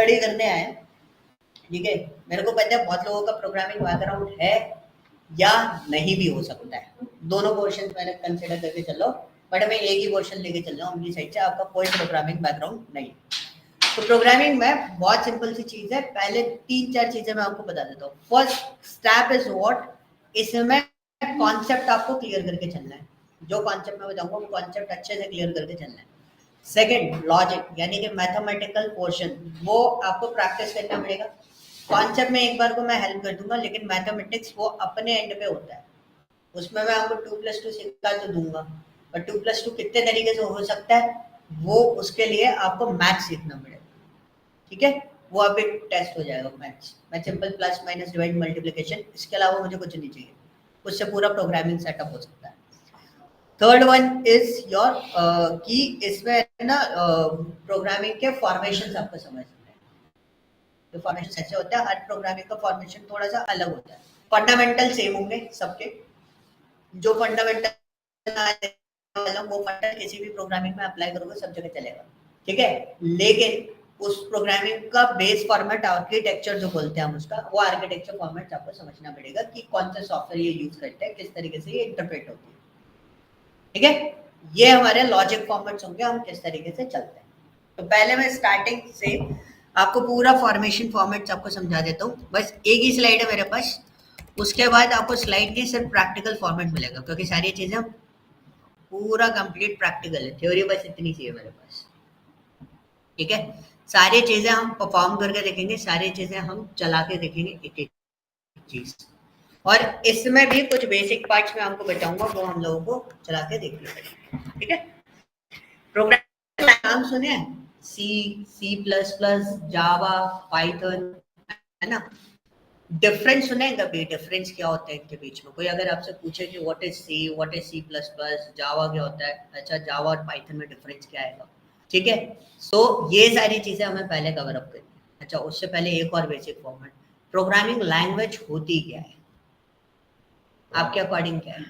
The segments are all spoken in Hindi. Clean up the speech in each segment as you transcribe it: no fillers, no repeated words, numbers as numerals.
स्टडी करने आए, ठीक है। मेरे को पता है बहुत लोगों का प्रोग्रामिंग बैकग्राउंड है या नहीं भी हो सकता है, दोनों पोर्शन मैंने कंसिडर करके चल रहा हूँ, बट मैं एक ही पोर्शन लेके चल रहा हूँ अपनी साइड से, आपका कोई प्रोग्रामिंग बैकग्राउंड नहीं। तो प्रोग्रामिंग में बहुत सिंपल सी चीज है, पहले 3-4 चीजें मैं आपको बता देता हूँ। फर्स्ट स्टेप इज व्हाट, इसमें कॉन्सेप्ट आपको क्लियर करके चलना है, जो कॉन्सेप्ट मैं बताऊंगा वो कॉन्सेप्ट अच्छे से क्लियर करके चलना है। सेकंड लॉजिक, यानी कि मैथमेटिकल पोर्शन, वो आपको प्रैक्टिस करना पड़ेगा। कॉन्सेप्ट में एक बार को मैं हेल्प कर दूंगा, लेकिन मैथमेटिक्स वो अपने एंड पे होता है, उसमें मैं आपको 2+2 सिखा तो दूंगा, और 2+2 कितने तरीके से हो सकता है वो उसके लिए आपको मैथ सीखना पड़ेगा, ठीक है। वो अभी टेस्ट हो जाएगा मैथ्स में, simple plus minus divide multiplication, इसके अलावा मुझे कुछ नहीं चाहिए, उससे पूरा प्रोग्रामिंग सेटअप हो सकता है। थर्ड वन इज योर कि इसमें ना प्रोग्रामिंग के फॉर्मेशन आपको समझना है, तो फॉर्मेशन ऐसे होता है, हर प्रोग्रामिंग का फॉर्मेशन थोड़ा सा अलग होता है। फंडामेंटल सेम होंगे सबके, जो फंडामेंटल वो फंडा किसी भी प्रोग्रामिंग में अप्लाई करोगे सब जगह चलेगा, ठीक है। लेकिन उस प्रोग्रामिंग का बेस फॉर्मेट आर्किटेक्चर जो बोलते हैं हम उसका, वो आर्किटेक्चर फॉर्मेट आपको समझना पड़ेगा कि कौन सा सॉफ्टवेयर ये यूज करते हैं, किस तरीके से ये इंटरप्रेट होती है, ठीक है। ये हमारे लॉजिक फॉर्मेट्स होंगे, हम किस तरीके से चलते हैं। तो पहले मैं स्टार्टिंग से आपको पूरा फॉर्मेशन फॉर्मेट्स आपको समझा देता हूँ, बस एक ही स्लाइड है मेरे पास, उसके बाद आपको स्लाइड नहीं सिर्फ प्रैक्टिकल फॉर्मेट मिलेगा, क्योंकि सारी चीजें पूरा कंप्लीट प्रैक्टिकल है, थ्योरी बस इतनी चाहिए मेरे पास, ठीक है। सारी चीजें हम परफॉर्म करके देखेंगे, सारी चीजें हम चला के देखेंगे, एक एक चीज, और इसमें भी कुछ बेसिक पार्ट्स में आपको बताऊंगा, वो हम लोगों को चला के देखना पड़ेगा, ठीक है। प्रोग्रामिंग नाम सुने हैं, सी, C++, जावा, पाइथन, है ना। डिफरेंस सुने कभी, डिफरेंस क्या होता है इनके बीच में, कोई अगर आपसे पूछे कि what is C, what is C++, Java क्या होता है, अच्छा जावा और पाइथन में डिफरेंस क्या आएगा, ठीक है। सो ये सारी चीजें हमें पहले कवर अप करनी है। अच्छा उससे पहले एक और बेसिक फॉर्मेट, प्रोग्रामिंग लैंग्वेज होती क्या है, आपके अकॉर्डिंग क्या है?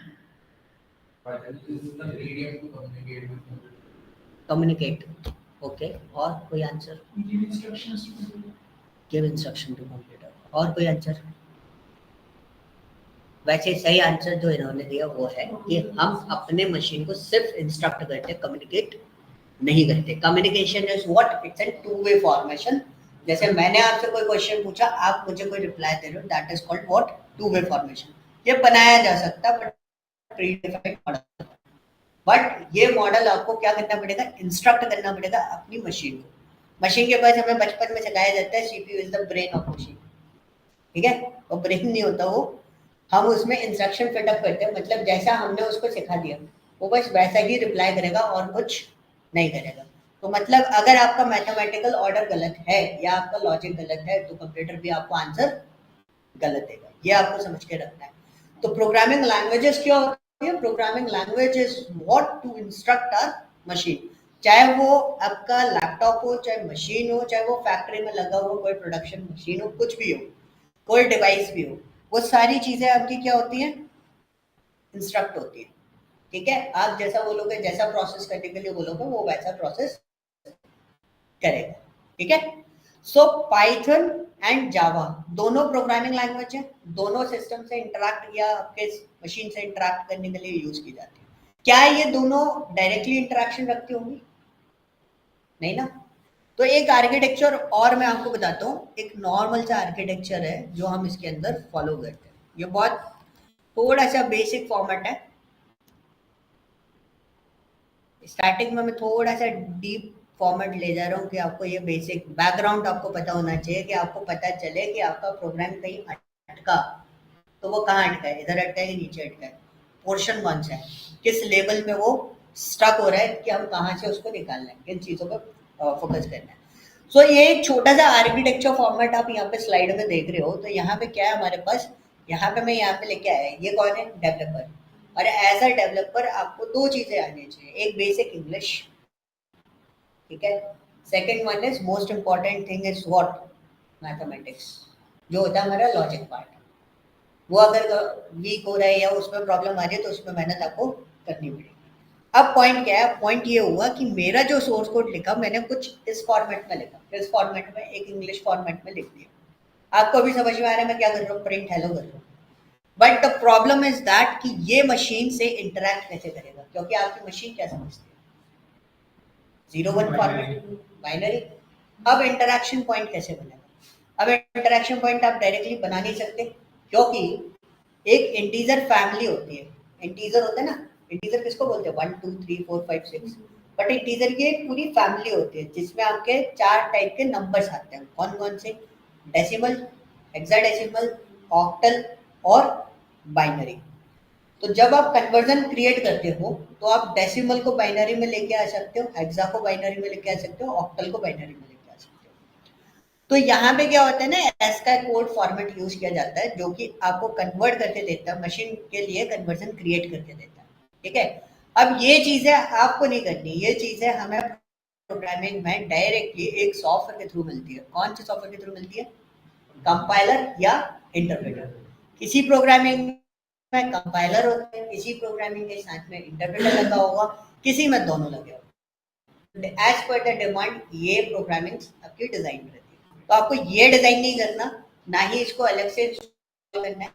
कम्युनिकेट, ओके, और कोई answer? Give instruction to computer, और कोई आंसर? वैसे सही आंसर जो इन्होंने दिया वो है कि हम अपने मशीन को सिर्फ इंस्ट्रक्ट करते, कम्युनिकेट नहीं करते। Communication is what, it's a two way formation. जैसे मैंने आपसे कोई क्वेश्चन पूछा, आप मुझे कोई रिप्लाई दे रहे हो, that is called what, two way formation. ये बनाया जा सकता है बट प्रीडिफाइंड मॉडल, बट ये मॉडल आपको क्या करना पड़ेगा, इंस्ट्रक्ट करना पड़ेगा अपनी मशीन को। मशीन के पास हमें बचपन में सिखाया जाता है CPU is the brain of machine, ठीक है। वो ब्रेन नहीं होता, वो हम उसमें इंस्ट्रक्शन फिटअप करते हैं, मतलब जैसा हमने उसको सिखा दिया वो बस वैसा ही रिप्लाई करेगा और कुछ नहीं करेगा। तो मतलब अगर आपका मैथमेटिकल ऑर्डर गलत है या आपका लॉजिक गलत है तो कंप्यूटर भी आपको आंसर गलत देगा, ये आपको समझ के रखना है। तो प्रोग्रामिंग लैंग्वेजेस क्या होती है, programming language is what to instruct a machine, चाहे वो आपका लैपटॉप हो, चाहे मशीन हो, चाहे वो फैक्ट्री में लगा हुआ कोई प्रोडक्शन मशीन हो, कुछ भी हो, कोई डिवाइस भी हो, वो सारी चीजें आपकी क्या होती हैं, इंस्ट्रक्ट होती है, ठीक है। आप जैसा बोलोगे, जैसा प्रोसेस करने के लिए बोलोगे वो वैसा प्रोसेस करेगा, ठीक है। सो पाइथन एंड जावा दोनों प्रोग्रामिंग लैंग्वेज है, दोनों सिस्टम से इंटरैक्ट या आपके मशीन से इंटरैक्ट करने के लिए यूज की जाती है। क्या ये दोनों डायरेक्टली इंटरैक्शन रखती होंगी? नहीं ना। तो एक आर्किटेक्चर और मैं आपको बताता हूँ, एक नॉर्मल सा आर्किटेक्चर है जो हम इसके अंदर फॉलो करते हैं, ये बहुत थोड़ा सा बेसिक फॉर्मेट है। स्टार्टिंग में मैं थोड़ा सा डीप फॉर्मेट ले जा रहा हूँ कि आपको ये बेसिक बैकग्राउंड आपको पता होना चाहिए, कि आपको पता चले कि आपका प्रोग्राम कहीं अटका तो वो कहाँ अटका है, इधर अटका है कि नीचे अटका है, पोर्शन कौन सा है, किस लेवल में वो स्टक हो रहा है, कि हम कहाँ से उसको निकालना है, किन चीज़ों पर फोकस करना है। सो ये एक छोटा सा आर्किटेक्चर फॉर्मेट आप यहाँ पे स्लाइड में देख रहे हो, तो यहाँ पे क्या है हमारे पास, यहाँ पे मैं यहाँ पे लेके आया, ये कौन है, डेवलपर। और एज अ डेवलपर आपको दो चीजें आनी चाहिए, एक बेसिक इंग्लिश, ठीक है। Second one is most important thing is what, mathematics, जो होता है हमारा लॉजिक पार्ट। वो अगर वीक हो रहा है या उसमें प्रॉब्लम आ रही है तो उसमें मेहनत आपको करनी पड़ेगी। अब पॉइंट क्या है, पॉइंट ये हुआ कि मेरा जो सोर्स कोड लिखा मैंने कुछ इस फॉर्मेट में लिखा, इस फॉर्मेट में एक इंग्लिश फॉर्मेट में लिख दिया। आपको भी समझ में आ रहा है मैं क्या कर रहा हूँ, प्रिंट हेलो कर रहा हूँ। But the problem is that कि ये मशीन से इंटरैक्ट कैसे करेगा, क्योंकि आपकी मशीन क्या समझती है 0-1 फॉर्मेट, बाइनरी। अब इंटरैक्शन पॉइंट कैसे बनेगा? अब इंटरैक्शन पॉइंट आप डायरेक्टली बना नहीं सकते, क्योंकि एक इंटीजर फैमिली होती है। इंटीजर होता है ना, इंटीजर किसको बोलते हैं, 1 2 3 4 5 6। बट इंटीजर की एक पूरी फैमिली होती है जिसमें आपके 4 टाइप के नंबर्स आते हैं। कौन कौन से? डेसिमल, हेक्साडेसिमल, ऑक्टल और बाइनरी। तो जब आप कन्वर्जन क्रिएट करते हो तो आप डेसिमल को बाइनरी में लेके आ सकते हो, हेक्सा को बाइनरी में लेके आ सकते हो, ऑक्टल को बाइनरी में लेके आ सकते हो। तो यहाँ पे क्या होता है ना, एस का कोड फॉर्मेट यूज किया जाता है जो कि आपको कन्वर्ट करके देता है, मशीन के लिए कन्वर्जन क्रिएट करके देता है। ठीक है, अब ये चीजें आपको नहीं करनी, ये चीजें हमें प्रोग्रामिंग में डायरेक्टली एक सॉफ्टवेयर के थ्रू मिलती है। कौन से सॉफ्टवेयर के थ्रू मिलती है? कंपाइलर या इंटरप्रेटर। किसी प्रोग्रामिंग में कंपाइलर होता है, किसी प्रोग्रामिंग के साथ में इंटरप्रेटर लगा होगा, किसी में दोनों लगे होंगे। एज पर द डिमांड ये प्रोग्रामिंग आपकी डिजाइन रहती है। तो आपको ये डिजाइन नहीं करना, ना ही इसको अलग से करना है।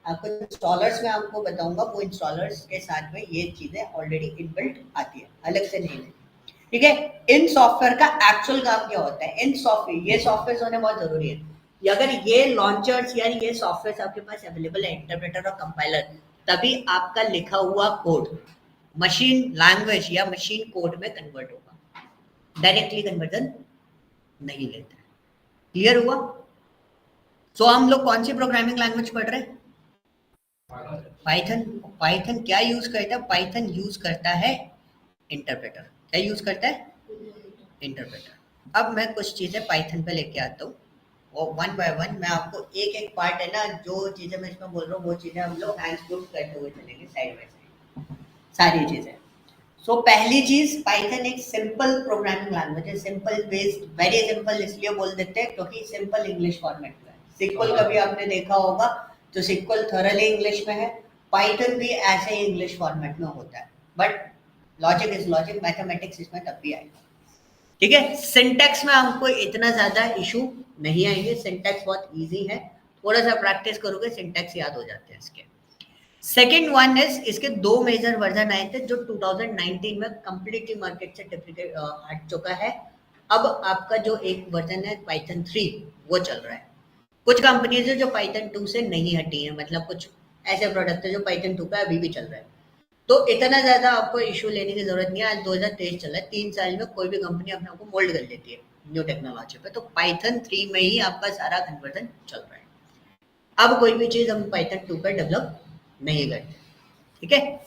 आपको इंस्टॉलर्स में आपको बताऊंगा, वो इंस्टॉलर्स के साथ में ये चीजें ऑलरेडी इनबिल्ट आती है, अलग से नहीं लेनी। ठीक है, इन सॉफ्टवेयर का एक्चुअल काम क्या होता है? इन सॉफ्टवेयर, ये सॉफ्टवेयर होने बहुत जरूरी है। अगर ये लॉन्चर्स या ये सॉफ्टवेयर आपके पास अवेलेबल है, इंटरप्रेटर और कंपाइलर, तभी आपका लिखा हुआ कोड मशीन लैंग्वेज या मशीन कोड में कन्वर्ट होगा, डायरेक्टली कन्वर्जन नहीं लेता है। क्लियर हुआ? सो हम लोग कौन सी प्रोग्रामिंग लैंग्वेज पढ़ रहे हैं? पाइथन। पाइथन क्या यूज करता है? पाइथन यूज करता है इंटरप्रेटर। क्या यूज करता है? इंटरप्रेटर। अब मैं कुछ चीजें पाइथन पे लेके आता हूँ और वन बाय वन मैं आपको एक एक पार्ट है ना, जो चीजें मैं इसमें बोल रहा हूँ वो चीजें हम लोग हैंड्स ग्रुप करते हुए चलेंगे साइड बाय साइड, सारी चीजें। सो पहली चीज, पाइथन एक सिंपल प्रोग्रामिंग लैंग्वेज है। सिंपल बेस्ड, वेरी सिंपल इसलिए बोल देते हैं क्योंकि सिंपल इंग्लिश फॉर्मेट में है। सिक्वल कभी आपने देखा होगा तो सिक्वल थॉरली इंग्लिश में है, पाइथन भी ऐसे ही इंग्लिश फॉर्मेट में होता है। But logic is logic, mathematics इसमें तब भी आएगा। ठीक है, सिंटैक्स में हमको इतना ज्यादा इशू नहीं आएंगे, सिंटैक्स बहुत इजी है, थोड़ा सा प्रैक्टिस करोगे सिंटैक्स याद हो जाते हैं इसके। सेकेंड वन इज, इसके 2 मेजर वर्जन आए थे जो 2019 में कंप्लीटली मार्केट से हट चुका है। अब आपका जो एक वर्जन है पाइथन 3 वो चल रहा है। कुछ कंपनीज है जो पाइथन 2 से नहीं हटी है, मतलब कुछ ऐसे प्रोडक्ट है जो पाइथन 2 पे अभी भी चल रहा है। तो इतना ज्यादा आपको इशू लेने की जरूरत नहीं है। आज 2023 चल रहा है, 3 साल में कोई भी कंपनी अपने आप को मोल्ड कर लेती है न्यू टेक्नोलॉजी पे। तो पाइथन 3 में ही आपका सारा कन्वर्जन चल रहा है। अब कोई भी चीज हम पाइथन 2 पर डेवलप नहीं करते। ठीक है,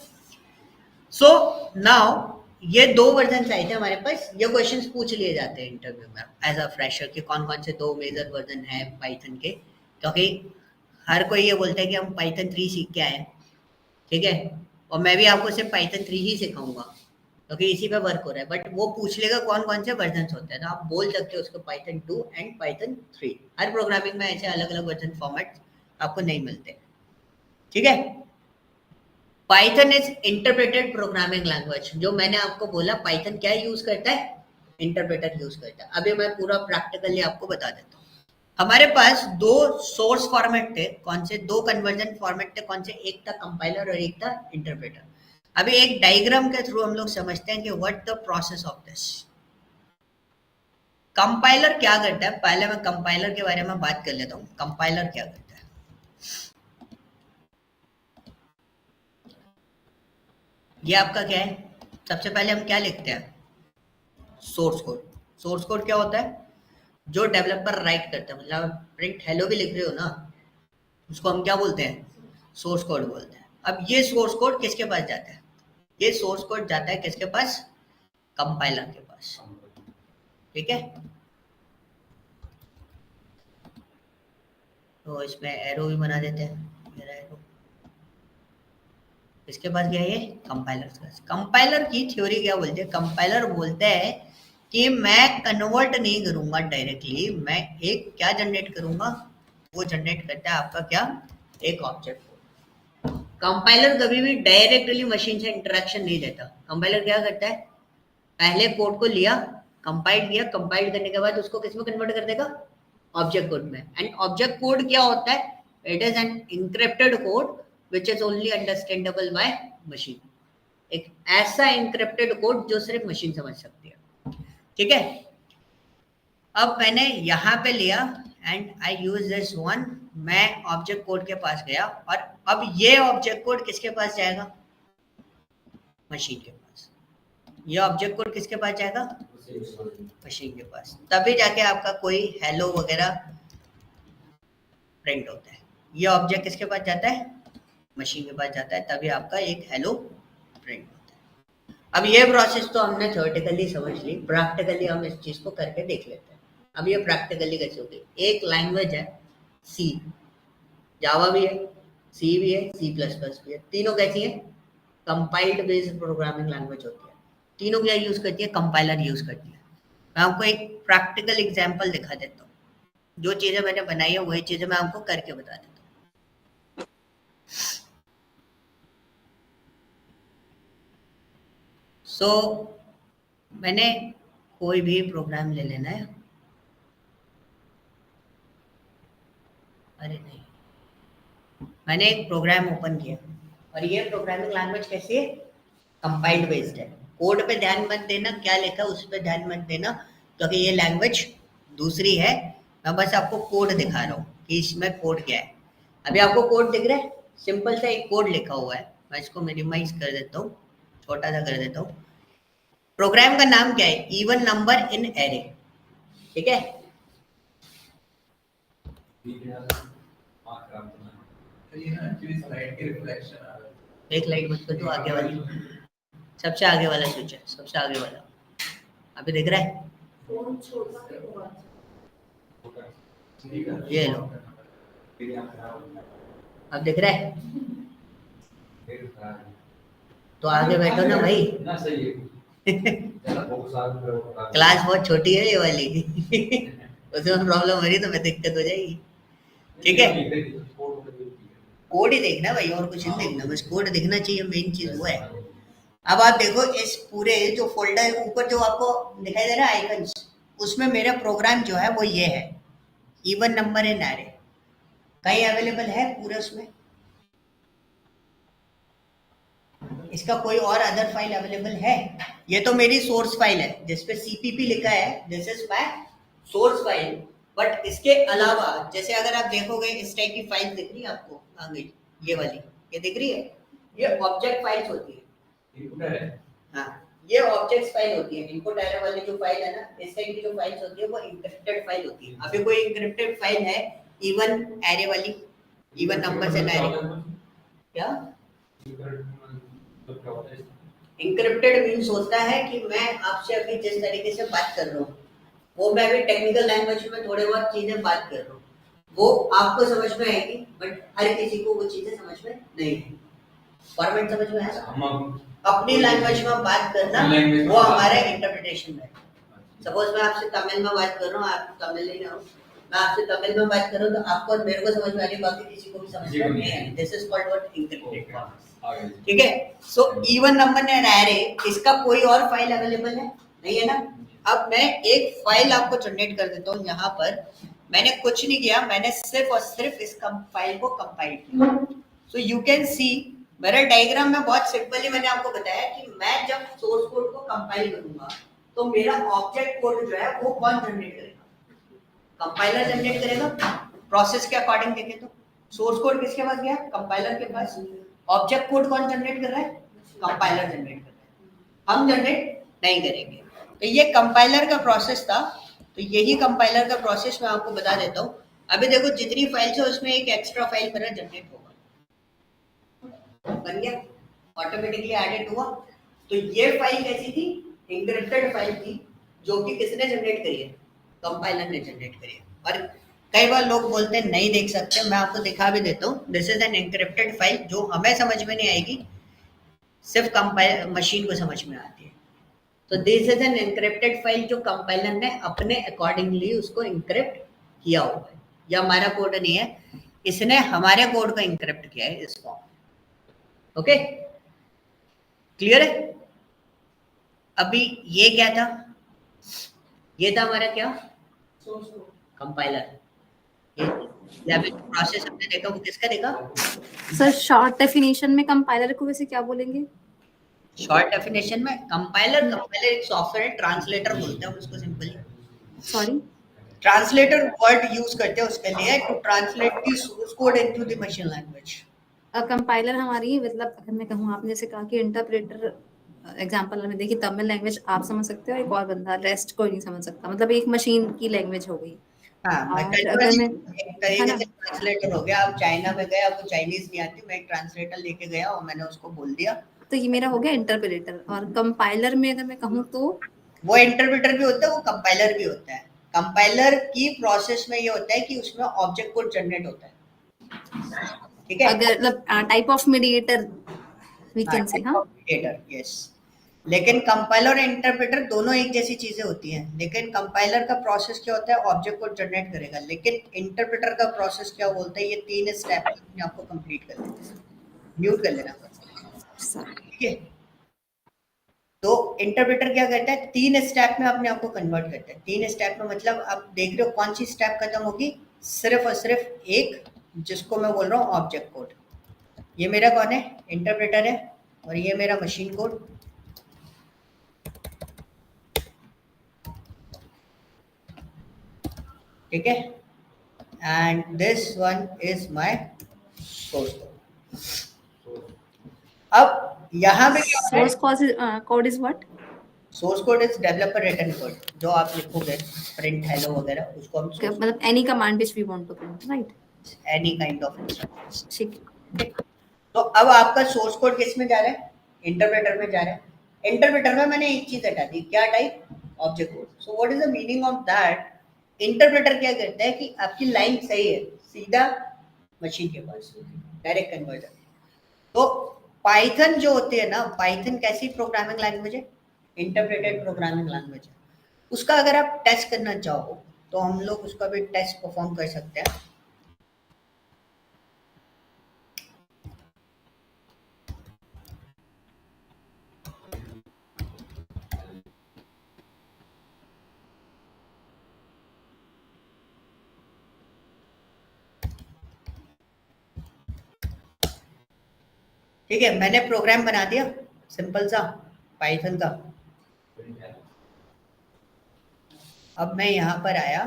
सो नाउ ये 2 वर्जन आए थे हमारे पास। ये क्वेश्चंस पूछ लिए जाते हैं इंटरव्यू में एज अ फ्रेशर के कौन कौन से 2 मेजर वर्जन है पाइथन के, क्योंकि हर कोई ये बोलता है कि हम पाइथन 3 सीख के आए। ठीक है, और मैं भी आपको सिर्फ पाइथन 3 ही सिखाऊंगा क्योंकि इसी पे वर्क हो रहा है। बट वो पूछ लेगा कौन कौन से वर्जन होते हैं, तो आप बोल सकते हो उसको Python 2 and Python 3। Her programming में ऐसे अलग अलग वर्जन फॉर्मेट आपको नहीं मिलते। ठीक है, Python is interpreted programming language. जो मैंने आपको बोला पाइथन क्या यूज करता है, इंटरप्रेटर यूज करता है। अभी मैं पूरा प्रैक्टिकली आपको बता देता हूँ। हमारे पास 2 सोर्स फॉर्मेट थे। कौन से 2 कन्वर्जन फॉर्मेट थे? कौन से? एक था कंपाइलर और एक था इंटरप्रेटर। अभी एक डायग्राम के थ्रू हम लोग समझते हैं कि what the process of this. Compiler क्या करता है, पहले मैं कंपाइलर के बारे में बात कर लेता हूँ। कंपाइलर क्या करता है, ये आपका क्या है? सबसे पहले हम क्या लिखते हैं? Source code. सोर्स कोड क्या होता है? जो डेवलपर राइट करता है, मतलब प्रिंट हेलो भी लिख रहे हो ना, उसको हम क्या बोलते हैं? सोर्स कोड बोलते हैं। अब ये सोर्स कोड किसके पास जाता है? ये सोर्स कोड जाता है किसके पास? कंपाइलर के पास। ठीक है, तो इसमें एरो भी बना देते हैं, मेरा एरो इसके पास गया, ये कंपाइलर के पास। कंपाइलर की थ्योरी क्या बोलते हैं? कंपाइलर बोलते हैं कि मैं कन्वर्ट नहीं करूंगा डायरेक्टली, मैं एक क्या जनरेट करूंगा, वो जनरेट करता है आपका क्या? एक ऑब्जेक्ट। कंपाइलर कभी भी डायरेक्टली मशीन से इंटरेक्शन नहीं देता। कंपाइलर क्या करता है, पहले कोड को लिया, कंपाइल किया, कंपाइल करने के बाद उसको किसमें कन्वर्ट कर देगा, ऑब्जेक्ट कोड में। एंड ऑब्जेक्ट कोड क्या होता है, it is an encrypted code which is only understandable by machine. एक ऐसा इंक्रिप्टेड कोड जो सिर्फ मशीन समझ सकती है, ठीक है। अब मैंने यहाँ पे लिया and I use this one, मैं ऑब्जेक्ट कोड के पास गया और अब ये ऑब्जेक्ट कोड किसके पास जाएगा, मशीन के पास। ये ऑब्जेक्ट कोड किसके पास जाएगा, मशीन के पास। तभी जाके आपका कोई हेलो वगैरह प्रिंट होता है। ये ऑब्जेक्ट किसके पास जाता है, मशीन के पास जाता है, तभी आपका एक हेलो प्रिंट होता है। अब ये प्रोसेस तो हमने थ्योरेटिकली समझ ली, प्रैक्टिकली हम इस चीज को करके देख लेते हैं। अब ये प्रैक्टिकली कैसे होगी, एक लैंग्वेज है सी, जावा भी है, सी भी है, सी प्लस प्लस भी है। तीनों कैसी है, कंपाइल्ड बेस्ड प्रोग्रामिंग लैंग्वेज होती है। तीनों क्या यूज करती है, कंपाइलर यूज करती है। मैं आपको एक प्रैक्टिकल एग्जांपल दिखा देता हूँ, जो चीजें मैंने बनाई है वही चीजें मैं आपको करके बता देता हूँ। सो मैंने कोई भी प्रोग्राम ले लेना है, अरे नहीं, मैंने एक प्रोग्राम ओपन किया और ये प्रोग्रामिंग लैंग्वेज कैसी है, कंपाइल्ड बेस्ड है। कोड पे ध्यान मत देना क्या लिखा है, उस पर ध्यान मत देना, क्योंकि ये लैंग्वेज दूसरी है। मैं बस आपको कोड दिखा रहा हूँ कि इसमें कोड क्या है। अभी आपको कोड दिख रहा है, सिंपल सा एक कोड लिखा हुआ है। मैं इसको मिनिमाइज कर देता हूँ, छोटा सा कर देता हूँ। प्रोग्राम का नाम क्या है, इवन नंबर इन एरे, ठीक है। एक लाइट मत कर दो, आगे वाली, सबसे आगे वाला स्विच है, सबसे आगे वाला। अभी दिख रहा है, ये लो, अब दिख रहा है, तो आगे बैठो ना भाई। क्लास बहुत छोटी है ये वाली उसमें प्रॉब्लम हो रही तो मैं दिक्कत हो जाएगी, ठीक है। कोड ही देखना भाई, और कुछ नहीं देखना, बस कोड दिखना चाहिए, मेन चीज वो है। अब आप देखो इस पूरे जो फोल्डर ऊपर जो आपको दिखाई दे रहा है आइकन्स, उसमें मेरा प्रोग्राम जो है वो ये है, इवन नंबर इन एरे। कहीं अवेलेबल है पूरे उसमें, इसका कोई और अदर फाइल अवेलेबल है? ये तो मेरी सोर्स फाइल है जिसपे सीपीपी लिखा है, this is my source file. But इसके अलावा जैसे अगर आप देखोगे इस टाइप की फाइल दिख रही है आपको, आ गई ये वाली, ये दिख रही है, ये ऑब्जेक्ट फाइल्स होती है। हाँ, ये ऑब्जेक्ट फाइल होती है। इनपुट एरे वाली जो फाइल है ना, इस टाइप की जो फाइल्स होती है वो इंक्रिप्टेड फाइल होती है। अभी कोई इंक्रिप्टेड फाइल है इवन एरे वाली, इवन नंबर्स इन एरे, क्या इंक्रिप्टेड मीन्स होता है कि मैं आपसे अभी जिस तरीके से बात कर रहा हूँ, वो मैं अभी टेक्निकल लैंग्वेज में थोड़े बहुत चीजें बात कर रहा हूँ, वो आपको समझ में आएगी, बट हर किसी को वो चीजें समझ में नहीं है। फॉर्मेट समझ में आया? अपनी लैंग्वेज में बात करना वो हमारे इंटरप्रिटेशन में। सपोज मैं आपसे तमिल में बात कर रहा हूँ, आप तमिल ही ना हो, मैं आपसे तमिल में बात कर रहा हूँ तो आपको मेरे को समझ में आ रही है, बाकी किसी को भी समझ में नहीं आ रही। This is called what, encrypted format, ठीक है। So even number in array, इसका कोई और फाइल अवेलेबल है नहीं है ना। अब मैं एक फाइल आपको जनरेट कर देता हूँ। यहाँ पर मैंने कुछ नहीं किया, मैंने सिर्फ और सिर्फ इस फाइल को कंपाइल किया। सो यू कैन सी मेरा डायग्राम में बहुत सिंपली मैंने आपको बताया कि मैं जब सोर्स कोड को कंपाइल करूंगा तो मेरा ऑब्जेक्ट कोड जो है वो कौन जनरेट करेगा, कंपाइलर जनरेट करेगा। प्रोसेस के अकॉर्डिंग देखें तो सोर्स कोड किसके पास गया, कंपाइलर के पास। ऑब्जेक्ट कोड कौन जनरेट कर रहा है, कंपाइलर जनरेट कर रहा है, हम जनरेट नहीं करेंगे। तो ये कंपाइलर का प्रोसेस था। तो यही कंपाइलर का प्रोसेस मैं आपको बता देता हूँ। अभी देखो जितनी फाइल्स है उसमें एक एक्स्ट्रा फाइल मेरा जनरेट होगा, बन गया, ऑटोमेटिकली एडेड हुआ। तो ये फाइल कैसी थी, इंक्रिप्टेड फाइल थी, जो कि किसने जनरेट करी है, कंपाइलर ने जनरेट करी है। और कई बार लोग बोलते हैं नहीं देख सकते, मैं आपको दिखा भी देता हूँ। This is N encrypted file जो हमें समझ में नहीं आएगी, सिर्फ कंपाइलर मशीन को समझ में आती है। तो this is N encrypted file जो कंपाइलर ने अपने अकॉर्डिंगली उसको इंक्रिप्ट किया हुआ है। यह हमारा कोड नहीं है, इसने हमारे कोड को इंक्रिप्ट किया है इस फॉर्म। ओके, क्लियर है? अभी ये क्या था? ये था हमारा क्या? कंपाइलर। ये प्रोसेस हमने देखा, वो किसका देखा? सर शॉर्ट डेफिनेशन में कंपाइलर को वैसे क्या बोलेंगे? शॉर्ट डेफिनेशन में कंपाइलर एक सॉफ्टवेयर ट्रांसलेटर बोलते हैं उसको simply. Sorry, translator word use करते हैं उसके लिए to translate the source code into the machine language. Compiler हमारी मतलब अगर मैं कहूँ, आपने जैसे कहा कि इंटरप्रेटर एग्जांपल में देखिए, तमिल लैंग्वेज आप समझ सकते हो, एक और बंदा रेस्ट कोई नहीं समझ सकता, मतलब एक मशीन की लैंग्वेज हो गई। हाँ, मैं और अगर कंट्रोल मैं, एक है तरीके ना, से ट्रांसलेटर हो गया। आप चाइना में गए, आपको चाइनीज नहीं आती, मैं एक ट्रांसलेटर लेके गया और मैंने उसको बोल दिया। तो ये मेरा हो गया इंटरप्रेटर। और कंपाइलर में अगर मैं कहूँ तो वो इंटरप्रेटर भी होता है, वो कंपाइलर भी होता है। कंपाइलर की प्रोसेस में ये होता है कि उसमें ऑब्जेक्ट कोड जनरेट होता है, ठीक है? अगर मतलब टाइप ऑफ मीडिएटर वी हाँ, कैन से, हाँ। यस। लेकिन कंपाइलर और इंटरप्रेटर दोनों एक जैसी चीजें होती हैं, लेकिन कंपाइलर का प्रोसेस क्या होता है? ऑब्जेक्ट कोड जनरेट करेगा। लेकिन इंटरप्रेटर का प्रोसेस क्या बोलता है? ये 3 स्टेप अपने आप को कंप्लीट कर लेते हैं। म्यूट कर लेना, ठीक है? तो इंटरप्रेटर क्या करता है? 3 स्टेप में अपने आप को कन्वर्ट करता है। 3 स्टेप में मतलब आप देख रहे हो कौन सी स्टेप खत्म होगी? सिर्फ और सिर्फ एक, जिसको मैं बोल रहा हूँ ऑब्जेक्ट कोड। ये मेरा कौन है? इंटरप्रेटर है। और ये मेरा मशीन कोड, ठीक है? And this one is my source code. अब यहाँ पे क्या होता है? Source code is what? Source code is developer written code. जो आप लिखोगे प्रिंट हेलो वगैरह, उसको हम सोर्स, मतलब any command which we want to print, right? Any kind of instructions. ठीक तो अब आपका सोर्स कोड किस में जा रहा है? इंटरप्रेटर में जा रहा है। इंटरप्रेटर में मैंने एक चीज हटा दी, क्या type? Object code. So what is the meaning of that? Interpreter क्या करता है कि आपकी लाइन सही है, सीधा मशीन के पास, डायरेक्ट कन्वर्जन। तो पाइथन जो होती है ना, पाइथन कैसी प्रोग्रामिंग लैंग्वेज है? इंटरप्रेटेड प्रोग्रामिंग लैंग्वेज है। उसका अगर आप टेस्ट करना चाहो तो हम लोग उसका भी टेस्ट परफॉर्म कर सकते हैं। ठीक है, मैंने प्रोग्राम बना दिया सिंपल सा पाइथन का। अब मैं यहां पर आया,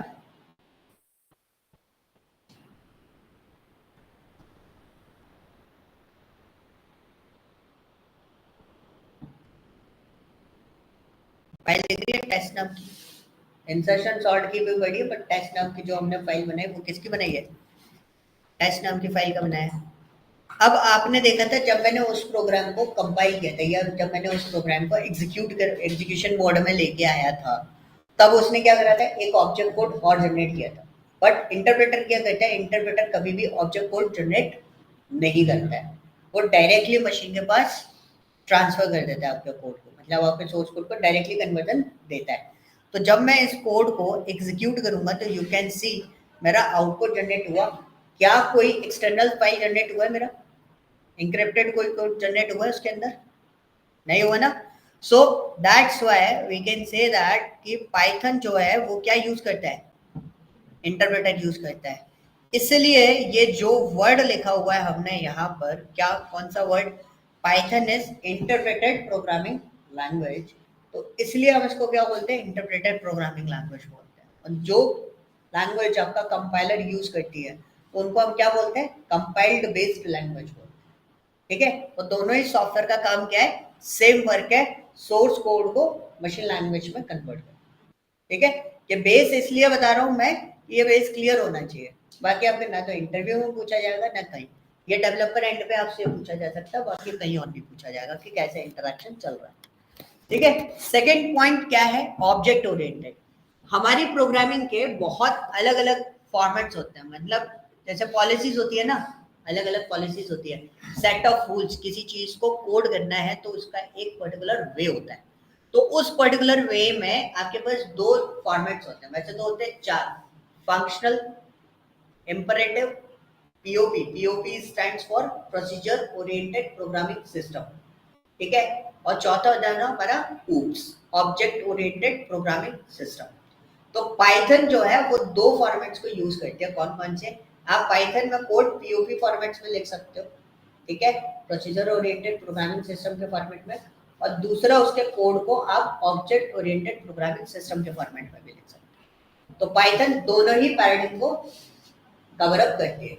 फाइल देख रही है टेस्ट नाम की। इंसर्शन सॉर्ट की भी बड़ी है, बट टेस्ट नाम की जो हमने फाइल बनाई वो किसकी बनाई है? टेस्ट नाम की फाइल का बनाया है। अब आपने देखा था जब मैंने उस प्रोग्राम को कंपाइल किया था, या जब मैंने उस प्रोग्राम को एग्जीक्यूशन मोड में लेके आया था, तब उसने क्या करा था? एक ऑब्जेक्ट कोड और जनरेट किया था। बट इंटरप्रेटर क्या करता है? इंटरप्रेटर कभी भी ऑब्जेक्ट कोड जनरेट नहीं करता है। वो डायरेक्टली मशीन के पास ट्रांसफर कर देता है आपके कोड को, मतलब आपके सोर्स कोड को डायरेक्टली कन्वर्जन देता है। तो जब मैं इस कोड को एग्जीक्यूट करूंगा तो यू कैन सी मेरा आउटपुट जनरेट हुआ। क्या कोई एक्सटर्नल फाइल जनरेट हुआ है मेरा? इंक्रिप्टेड कोई कोड जनरेट हुआ है उसके अंदर? नहीं हुआ ना। So that's why we can say that कि पाइथन जो है वो क्या यूज करता है? इंटरप्रेटर यूज करता है। इसलिए ये जो वर्ड लिखा हुआ है हमने यहाँ पर, क्या कौन सा word? Python is interpreted programming language. तो इसलिए हम इसको क्या बोलते हैं? इंटरप्रेटेड प्रोग्रामिंग लैंग्वेज बोलते हैं। और जो लैंग्वेज आपका कंपाइलर यूज करती है तो उनको हम क्या बोलते हैं? कंपाइल्ड बेस्ड लैंग्वेज बोलते हैं। ठीक है? तो दोनों ही सॉफ्टवेयर का काम क्या है? सेम वर्क है, सोर्स कोड को मशीन लैंग्वेज में कन्वर्ट करना। ठीक है? ये बेस इसलिए बता रहा हूं मैं, ये बेस क्लियर होना चाहिए। बाकी आपके ना तो इंटरव्यू में पूछा जाएगा ना कहीं, ये डेवलपर एंड पे आपसे पूछा जा सकता है, बाकी कहीं और नहीं पूछा जाएगा कि कैसे इंटरेक्शन चल रहा है। ठीक है? सेकेंड पॉइंट क्या है? Object oriented. हमारी प्रोग्रामिंग के बहुत अलग अलग फॉर्मेट्स होते हैं, मतलब जैसे पॉलिसीज होती है ना, अलग अलग पॉलिसीज होती है। सेट ऑफ रूल्स, किसी चीज को कोड करना है तो उसका एक पर्टिकुलर वे होता है। तो उस पर्टिकुलर वे में आपके पास 2 फॉर्मेट्स होते हैं, वैसे तो होते हैं 4। Functional, imperative, POP stands for procedure oriented programming system, ठीक है। और चौथा हो जाना हमारा oops, object oriented programming system. तो पाइथन जो है वो दो फॉर्मेट्स को यूज करते हैं। कौन कौन से? आप पाइथन में कोड पीओपी फॉर्मेट्स में लिख सकते हो, ठीक है, प्रोसीजर ओरिएंटेड प्रोग्रामिंग सिस्टम के फॉर्मेट में, और दूसरा उसके कोड को आप ऑब्जेक्ट ओरिएंटेड प्रोग्रामिंग सिस्टम के फॉर्मेट में भी लिख सकते हो। तो पाइथन दोनों ही पैराडाइम को कवर अप करती है,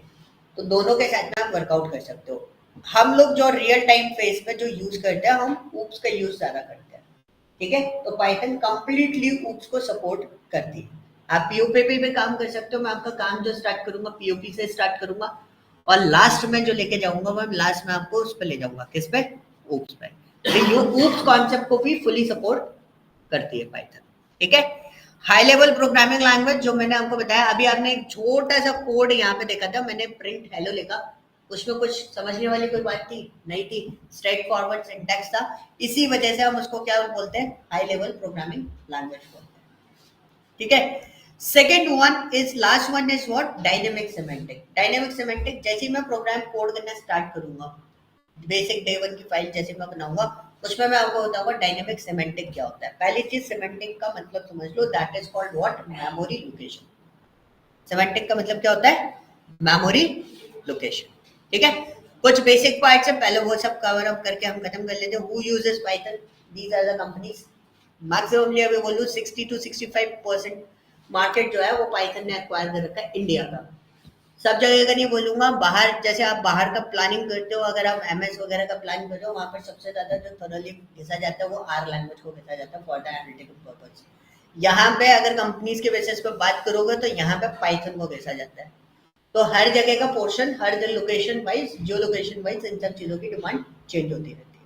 तो दोनों के साथ में आप वर्कआउट कर सकते हो। हम लोग जो रियल टाइम फेस पे जो यूज करते हैं, हम ऊप्स का यूज ज्यादा करते हैं, ठीक है। तो पाइथन कंप्लीटली ऊप्स को सपोर्ट करती है। आप पीओपी पे भी काम कर सकते हो। मैं आपका काम जो स्टार्ट करूंगा पीओपी से स्टार्ट करूंगा, और लास्ट में जो लेके जाऊंगा मैं लास्ट में आपको उस पे ले जाऊंगा, किस पे? ऊप्स पे। तो ये ऊप्स कॉन्सेप्ट को भी फुली सपोर्ट करती है पाइथन, ठीक है। हाई लेवल प्रोग्रामिंग लैंग्वेज जो मैंने आपको बताया, अभी आपने एक छोटा सा कोड यहाँ पे देखा था, मैंने प्रिंट हेलो लिखा, उसमें कुछ समझने वाली कोई बात थी नहीं थी, स्ट्रेट फॉरवर्ड सिंटैक्स था। इसी वजह से हम उसको क्या बोलते हैं? हाई लेवल प्रोग्रामिंग लैंग्वेज बोलते हैं, ठीक है। Second one is last one is what? Dynamic semantic. Dynamic semantic जैसे ही मैं प्रोग्राम कोड करना स्टार्ट करूंगा, बेसिक डे वन की फाइल जैसे मैं बनाऊंगा, उसमें मैं आपको बताऊंगा डायनेमिक सिमेंटिक क्या होता है। पहली चीज सिमेंटिक का मतलब समझ लो, that is called what? Memory location. Semantic का मतलब क्या होता है? मेमोरी लोकेशन, ठीक है। कुछ बेसिक पार्ट्स है, पहले वो सब कवर अप करके हम खत्म कर लेते हैं। Who uses Python? These are the companies. Maximally अभी बोलूं 60 to 65% मार्केट जो है वो पाइथन ने एक्वायर कर रखा है इंडिया का। सब जगह का नहीं बोलूंगा, बाहर जैसे आप बाहर का प्लानिंग करते हो, अगर आप एमएस वगैरह का प्लान करते हो, वहां पर सबसे ज्यादा जो थोरली घिसा जाता है वो आर लैंग्वेज को घिसा जाता है फॉर द एनालिटिकल पर्पस। यहाँ पे अगर कंपनीज के बेसिस पे बात करोगे तो यहाँ पे पाइथन को घिसा जाता है। तो हर जगह का पोर्शन, हर लोकेशन वाइज, जो लोकेशन वाइज इन सब चीजों की डिमांड चेंज होती रहती है,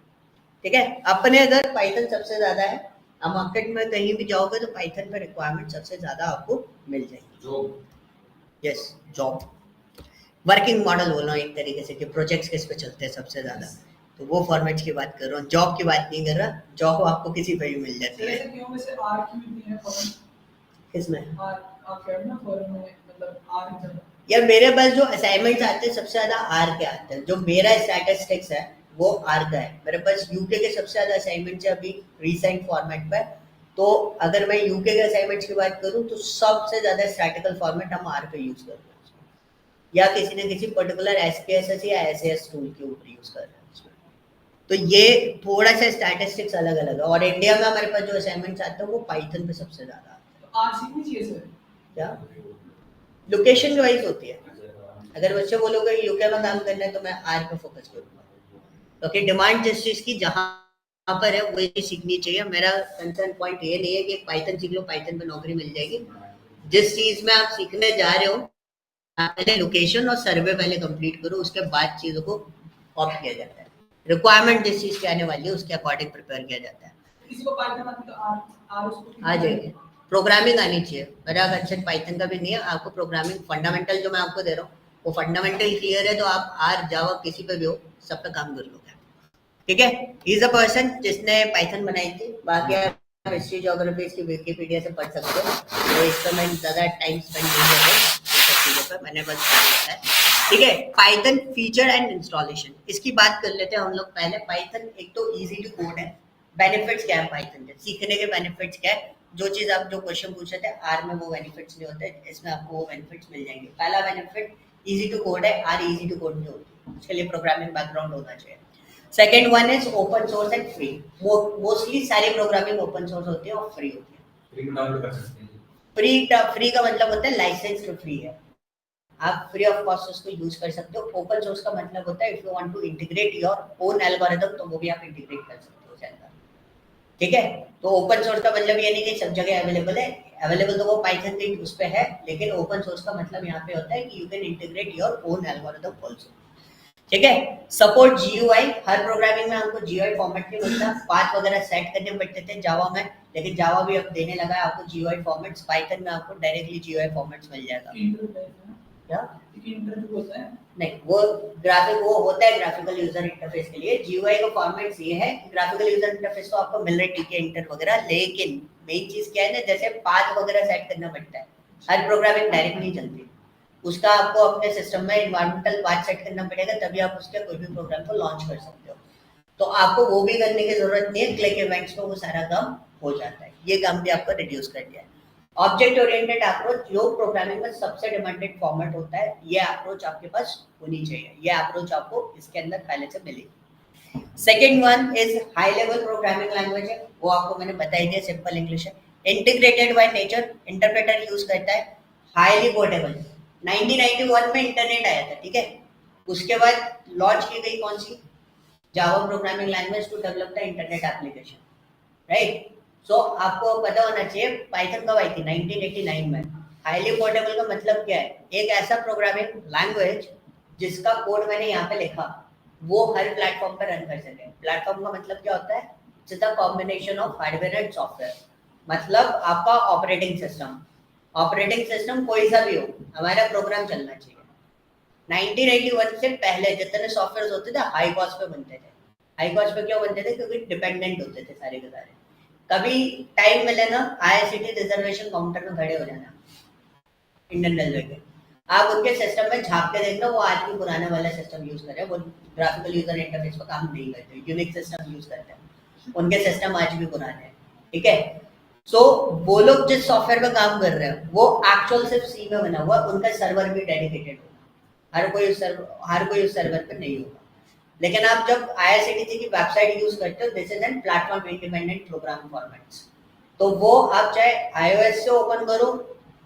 ठीक है। अपने इधर पाइथन सबसे ज्यादा है, आप मार्केट में कहीं भी जाओगे तो पाइथन पे रिक्वायरमेंट सबसे ज्यादा आपको मिल जाएगी। यस, जॉब वर्किंग मॉडल बोल रहा हूँ एक तरीके से, कि प्रोजेक्ट्स किस पे चलते हैं सबसे ज्यादा, तो वो फॉर्मेट की बात कर रहा हूँ, जॉब की बात नहीं कर रहा। जॉब आपको किसी पे भी मिल जाती है। किसमें? यार मेरे पास जो असाइनमेंट्स आते हैं सबसे ज्यादा आर के आते हैं। जो मेरा स्टैटिस्टिक्स है वो आर का है। मेरे पास यूके के सबसे ज्यादा असाइनमेंट्स है अभी रिसेंट फॉर्मेट पे। तो अगर मैं यूके के असाइनमेंट्स की बात करूँ तो सबसे ज्यादा स्टैटिकल फॉर्मेट हम आर पे यूज कर रहे हैं, या किसी न किसी पर्टिकुलर एसपीएसएस या एसएएस टूल के ऊपर यूज कर रहे हैं उसमें। तो ये थोड़ा सा स्टैटिस्टिक्स अलग अलग है। और इंडिया में हमारे पास जो असाइनमेंट्स आते हैं वो पाइथन पे सबसे ज्यादा आते हैं। आर सीखनी चाहिए सर? क्या लोकेशन वाइज होती है। अगर बच्चे बोलोगे यूके में काम करना है तो मैं आर पे फोकस करूंगा, क्योंकि डिमांड जिस चीज की जहां पर है वही चीज सीखनी चाहिए। मेरा कंसर्न पॉइंट ये नहीं है कि पाइथन सीख लो, पाइथन पे नौकरी मिल जाएगी। जिस चीज में आप सीखने जा रहे हो पहले लोकेशन और सर्वे पहले कंप्लीट करो, उसके बाद चीजों को ऑप्ट किया जाता है। रिक्वायरमेंट जिस चीज की आने वाली है उसके अकॉर्डिंग प्रिपेयर किया जाता है। किसी को पाइथन आती तो आर उसको आ जाएगी। प्रोग्रामिंग आनी चाहिए। मेरा कंसेप्ट पाइथन का भी नहीं है, आपको प्रोग्रामिंग फंडामेंटल जो मैं आपको दे रहा हूँ वो फंडामेंटल क्लियर है, तो आप आर जावा किसी पे भी हो सब पे काम कर लोगे, ठीक है। इज अ पर्सन जिसने पाइथन बनाई थी। बाकी आप हिस्ट्री ज्योग्राफी इसकी विकिपीडिया से पढ़ सकते हो, तो इसका मैं ज़्यादा टाइम स्पेंड नहीं कर रहा इन चीज़ों पर, मैंने बस बताया है, ठीक है। पाइथन फीचर एंड इंस्टॉलेशन, इसकी बात कर लेते हैं हम लोग पहले। पाइथन एक तो इजी टू कोड है। बेनिफिट्स क्या है पाइथन के, सीखने के बेनिफिट्स क्या है? जो चीज़ आप जो क्वेश्चन पूछ रहे थे आर में वो बेनिफिट्स नहीं होते, इसमें आपको वो बेनिफिट्स मिल जाएंगे। पहला बेनिफिट इजी टू कोड है, आर इजी टू कोड नहीं होती, उसके लिए प्रोग्रामिंग बैकग्राउंड होना चाहिए। Second one is open source and free. Mostly सारी प्रोग्रामिंग ओपन सोर्स होती है और फ्री होती है। फ्री में डाउनलोड कर सकते हैं। फ्री का मतलब होता है लाइसेंस फ्री है, आप फ्री ऑफ कॉस्ट उसको यूज कर सकते हो। ओपन सोर्स का मतलब होता है if you want to integrate your own algorithm तो वो भी आप इंटीग्रेट कर सकते हो उसके अंदर, ठीक है। तो ओपन सोर्स का मतलब ये नहीं कि सब जगह अवेलेबल है, अवेलेबल तो वो पाइथन के उस पे है, लेकिन ओपन सोर्स का मतलब यहाँ पे होता है कि you can integrate your own algorithm also, ठीक है। सपोर्ट जीयूआई, हर प्रोग्रामिंग में हमको जीयूआई फॉर्मेट नहीं मिलता, पाथ वगैरह सेट करने पड़ते थे जावा में, लेकिन जावा भी अब देने लगा है आपको जीयूआई फॉर्मेट्स। पाइथन में आपको डायरेक्टली जीयूआई फॉर्मेट्स मिल जाएगा। क्या इंटरव्यू होता है? नहीं, वो ग्राफिक वो होता है ग्राफिकल यूजर इंटरफेस के लिए। जीयूआई का फॉर्मेट्स ये है कि ग्राफिकल यूजर इंटरफेस तो आपको मिल रहा है, ठीक है, इंटर वगैरह, लेकिन मेन चीज क्या है ना, जैसे पाथ वगैरह सेट करना पड़ता है। हर प्रोग्रामिंग डायरेक्ट नहीं चलती, उसका आपको अपने सिस्टम में इन्वायरमेंटल पाथ सेट करना पड़ेगा, तभी आप उसके कोई भी प्रोग्राम को लॉन्च कर सकते हो। तो आपको वो भी करने की जरूरत नहीं है, क्लिक इवेंट्स में वो सारा काम हो जाता है। ये काम भी आपको रिड्यूस कर दिया है। ऑब्जेक्ट ओरिएंटेड अप्रोच जो प्रोग्रामिंग में सबसे डिमांडेड फॉर्मेट होता है, ये अप्रोच आपके पास होनी चाहिए। ये अप्रोच आपको इसके अंदर पहले से मिलेगी। Second one is high level programming language है, वो आपको मैंने बता ही दिया, सिंपल इंग्लिश है। Integrated by nature, interpreter use करता है। हाईली पोर्टेबल, 1991 में इंटरनेट आया था, ठीक है। उसके बाद लॉन्च की गई कौन सी, Java programming language to develop the internet application, right. So आपको पता होना चाहिए पाइथन कब आई थी, 1989 में। हाईली पोर्टेबल का मतलब क्या है, एक ऐसा प्रोग्रामिंग लैंग्वेज जिसका कोड मैंने यहाँ पे लिखा वो हर प्लेटफॉर्म पर रन कर सके। प्लेटफॉर्म का मतलब क्या होता है, it's the combination of hardware and software. मतलब आपका ऑपरेटिंग सिस्टम, ऑपरेटिंग सिस्टम कोई सा भी हो, हमारा प्रोग्राम चलना चाहिए। 1981 से पहले जितने सॉफ्टवेयर होते थे हाई कॉस्ट पे बनते थे। हाई कॉस्ट पे क्यों बनते थे, क्योंकि डिपेंडेंट होते थे सारे के सारे। कभी टाइम मिले ना, आईआरसीटी रिजर्वेशन काउंटर में खड़े हो जाना इंडियन रेलवे के, आप उनके सिस्टम में झांक के देखना, वो आज भी पुराने वाला सिस्टम यूज कर रहे हैं। वो ग्राफिकल यूजर इंटरफेस पर काम नहीं करते, यूनिक सिस्टम यूज करते हैं। उनके सिस्टम आज भी पुराने हैं, ठीक है। सो वो लोग जिस सॉफ्टवेयर पे काम कर रहे हैं वो एक्चुअल सिर्फ सी में बना हुआ, उनका सर्वर भी डेडिकेटेड होगा। हर कोई उस सर्वर पे नहीं होगा। लेकिन आप जब आईआरसीटीसी की वेबसाइट यूज करते हो, this is an platform independent program formats. तो वो आप चाहे आईओएस से ओपन करो,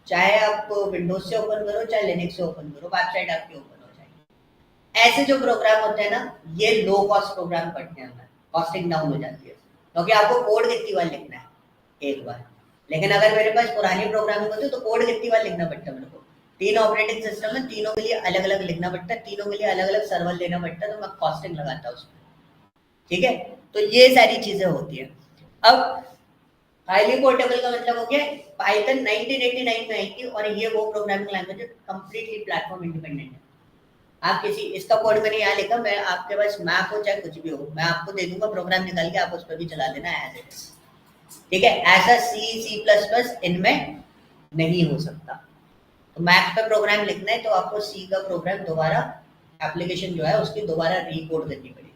चाहे आप विंडोज से ओपन करो, चाहे लिनक्स से ओपन करो, वेबसाइट आपकी ओपन हो जाएगी। ऐसे जो प्रोग्राम होते हैं ना, ये लो कॉस्ट प्रोग्राम पढ़ते हैं, कॉस्टिंग डाउन हो जाती है, क्योंकि आपको कोड कितनी बार लिखना है, एक बार। लेकिन अगर मेरे पास पुरानी प्रोग्रामिंग होती है तो कोड कितनी बार लिखना पड़ता है मेरे को, 3 ऑपरेटिंग सिस्टम है, तीनों के लिए अलग अलग लिखना पड़ता है, तीनों के लिए अलग अलग सर्वर लेना पड़ता है, तो मैं कॉस्टिंग लगाता हूँ उसमें, ठीक है। तो ये सारी चीजें होती है। अब हाईली पोर्टेबल का मतलब हो गया, पाइथन 1989 में आई थी और ये वो प्रोग्रामिंग लैंग्वेज है कंप्लीटली प्लेटफॉर्म इंडिपेंडेंट है। आप किसी, इसका कोड मैंने यहाँ लिखा, मैं आपके पास मैप हो चाहे कुछ भी हो, मैं आपको दे दूंगा प्रोग्राम निकाल के, आप उस पर भी चला लेना एज इट इज, ठीक है। ऐसा C++ इनमें नहीं हो सकता। तो मैप पे प्रोग्राम लिखना है तो आपको सी का प्रोग्राम दोबारा, एप्लीकेशन जो है उसकी दोबारा रीकोड करनी पड़ेगी,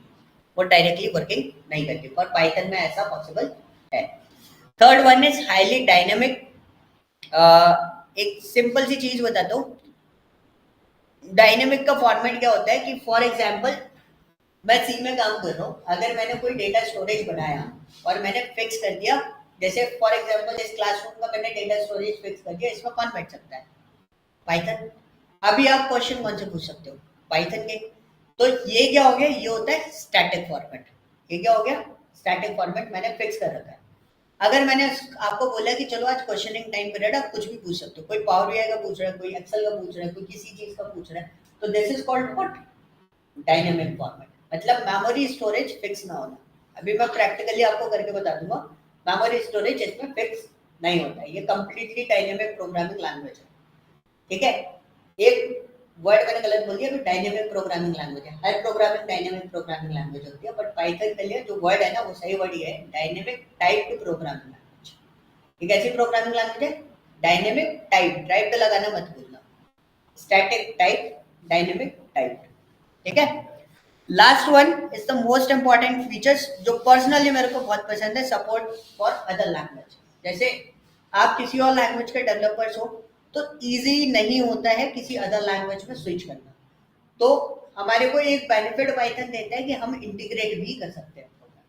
वो डायरेक्टली वर्किंग नहीं करती। और पाइथन में ऐसा पॉसिबल है। Third one is highly dynamic. एक सिंपल सी चीज बताता हूँ, डायनेमिक का फॉर्मेट क्या होता है कि फॉर एग्जाम्पल मैं सी में काम कर रहा हूँ, अगर मैंने कोई डेटा स्टोरेज बनाया और मैंने फिक्स कर दिया, जैसे फॉर एग्जाम्पल इस क्लासरूम का मैंने डेटा स्टोरेज फिक्स कर दिया, इसमें कौन बैठ सकता है, पाइथन। अभी आप क्वेश्चन कौन से पूछ सकते हो, पाइथन के। तो ये क्या हो गया, ये होता है स्टैटिक फॉर्मेट। ये क्या हो गया, स्टैटिक फॉर्मेट मैंने फिक्स कर रखा है। अगर मैंने आपको बोला कि चलो आज क्वेश्चनिंग टाइम पीरियड, आप कुछ भी पूछ सकते हो, कोई पावर बीआई का पूछ रहा है, कोई एक्सेल का पूछ रहा है, कोई किसी चीज का पूछ रहा है, तो this is called what, dynamic format. मतलब मेमोरी स्टोरेज फिक्स ना होना। अभी मैं प्रैक्टिकली आपको करके बता दूंगा, मेमोरी स्टोरेज इसमें फिक्स नहीं होता है। ये कंप्लीटली डायनेमिक प्रोग्रामिंग लैंग्वेज है, ठीक है। एक वर्ड मैंने गलत बोल दिया, तो डायनेमिक प्रोग्रामिंग लैंग्वेज है। हर प्रोग्रामिंग डायनेमिक प्रोग्रामिंग लैंग्वेज होती है, बट पाइथन के लिए जो वर्ड है ना, वो सही वर्ड ही है, डायनेमिक टाइप की प्रोग्रामिंग लैंग्वेज। ये कैसी प्रोग्रामिंग लैंग्वेज है, डायनेमिक टाइप, टाइप पे लगाना मत भूलना, स्टैटिक टाइप, डायनेमिक टाइप, ठीक है। Last one is the most important features, जो पर्सनली मेरे को बहुत पसंद है, सपोर्ट फॉर अदर लैंग्वेज। जैसे आप किसी और लैंग्वेज के डेवलपर्स हो तो इजी नहीं होता है किसी अदर लैंग्वेज में स्विच करना। तो हमारे को एक बेनिफिट पाइथन देता है कि हम इंटीग्रेट भी कर सकते हैं प्रोग्राम।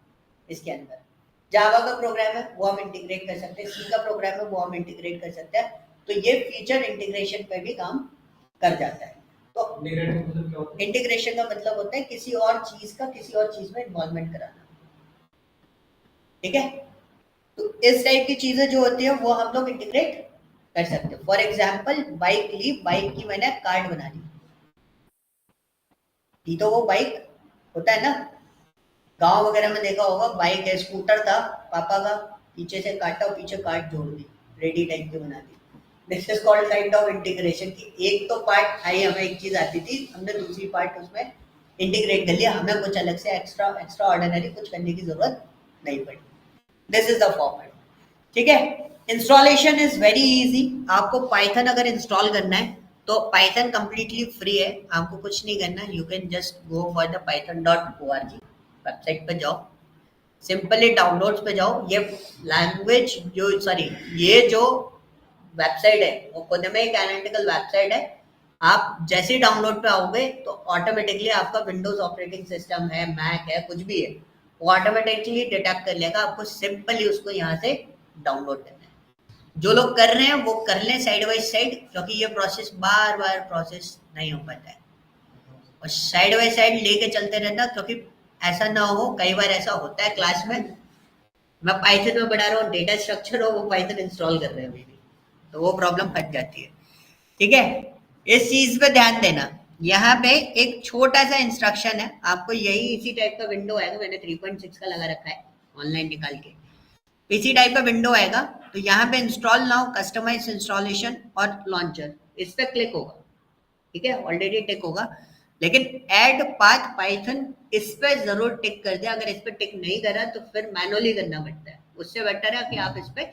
इसके अंदर जावा का प्रोग्राम है वो हम इंटीग्रेट कर सकते हैं, सी का प्रोग्राम है वो हम इंटीग्रेट कर सकते हैं। तो ये फीचर इंटीग्रेशन पे भी काम कर जाता है। तो इंटीग्रेशन का मतलब होता है किसी और चीज का किसी और चीज में इन्वॉल्वमेंट कराना, ठीक है। तो इस टाइप की चीजें जो होती है वो हम लोग इंटीग्रेट कर सकते हो। फॉर एग्जाम्पल बाइक ली, बाइक की मैंने कार्ड बना ली, तो वो बाइक होता है ना, गांव वगैरह में देखा होगा, बाइक है, स्कूटर था पापा का, पीछे से काटा और पीछे कार्ड जोड़ दी, रेडी टाइप की बना दी। This is called kind of integration की एक तो पार्ट आई, हमें एक चीज आती थी, हमने दूसरी पार्ट उसमें इंटीग्रेट कर लिया, हमें कुछ अलग से एक्स्ट्रा ऑर्डिनरी कुछ करने की जरूरत नहीं पड़ी। दिस इज द फॉर्मेट, ठीक है। Installation is very easy. आपको पाइथन अगर इंस्टॉल करना है तो पाइथन कम्प्लीटली फ्री है, आपको कुछ नहीं करना, you can just go for the python.org website पे जाओ, सिंपली डाउनलोड्स पे जाओ। ये लैंग्वेज जो सॉरी ये जो वेबसाइट है वो खुद में एक एनालिटिकल वेबसाइट है। आप जैसे ही डाउनलोड पे आओगे तो ऑटोमेटिकली आपका विंडोज ऑपरेटिंग सिस्टम है, मैक है, कुछ भी है, वो ऑटोमेटिकली डिटेक्ट कर लेगा। आपको सिंपली उसको यहाँ से डाउनलोड करना है। जो लोग कर रहे हैं वो कर लें साइड बाय साइड, क्योंकि ये प्रोसेस बार बार प्रोसेस नहीं हो पाता है, और साइड बाय साइड लेके चलते रहना, क्योंकि ऐसा ना हो, कई बार ऐसा होता है क्लास में मैं पाइथन में पढ़ा रहा हूँ, डेटा स्ट्रक्चर हो, वो पाइथन इंस्टॉल कर रहे हैं अभी भी, तो वो प्रॉब्लम फट जाती है। ठीक है, इस चीज पे ध्यान देना। यहाँ पे एक छोटा सा इंस्ट्रक्शन है, आपको यही इसी टाइप का विंडो आएगा, मैंने 3.6 का लगा रखा है ऑनलाइन निकाल के, इसी टाइप का विंडो आएगा। तो यहाँ पे इंस्टॉल नाउ, कस्टमाइज इंस्टॉलेशन और लॉन्चर, इस पे क्लिक होगा। ठीक है, ऑलरेडी टिक होगा, लेकिन ऐड पाथ पाइथन इस पे जरूर टिक कर दे। अगर इस पे टिक नहीं करा तो फिर मैनुअली करना पड़ता है, उससे बेटर है कि आप इस पे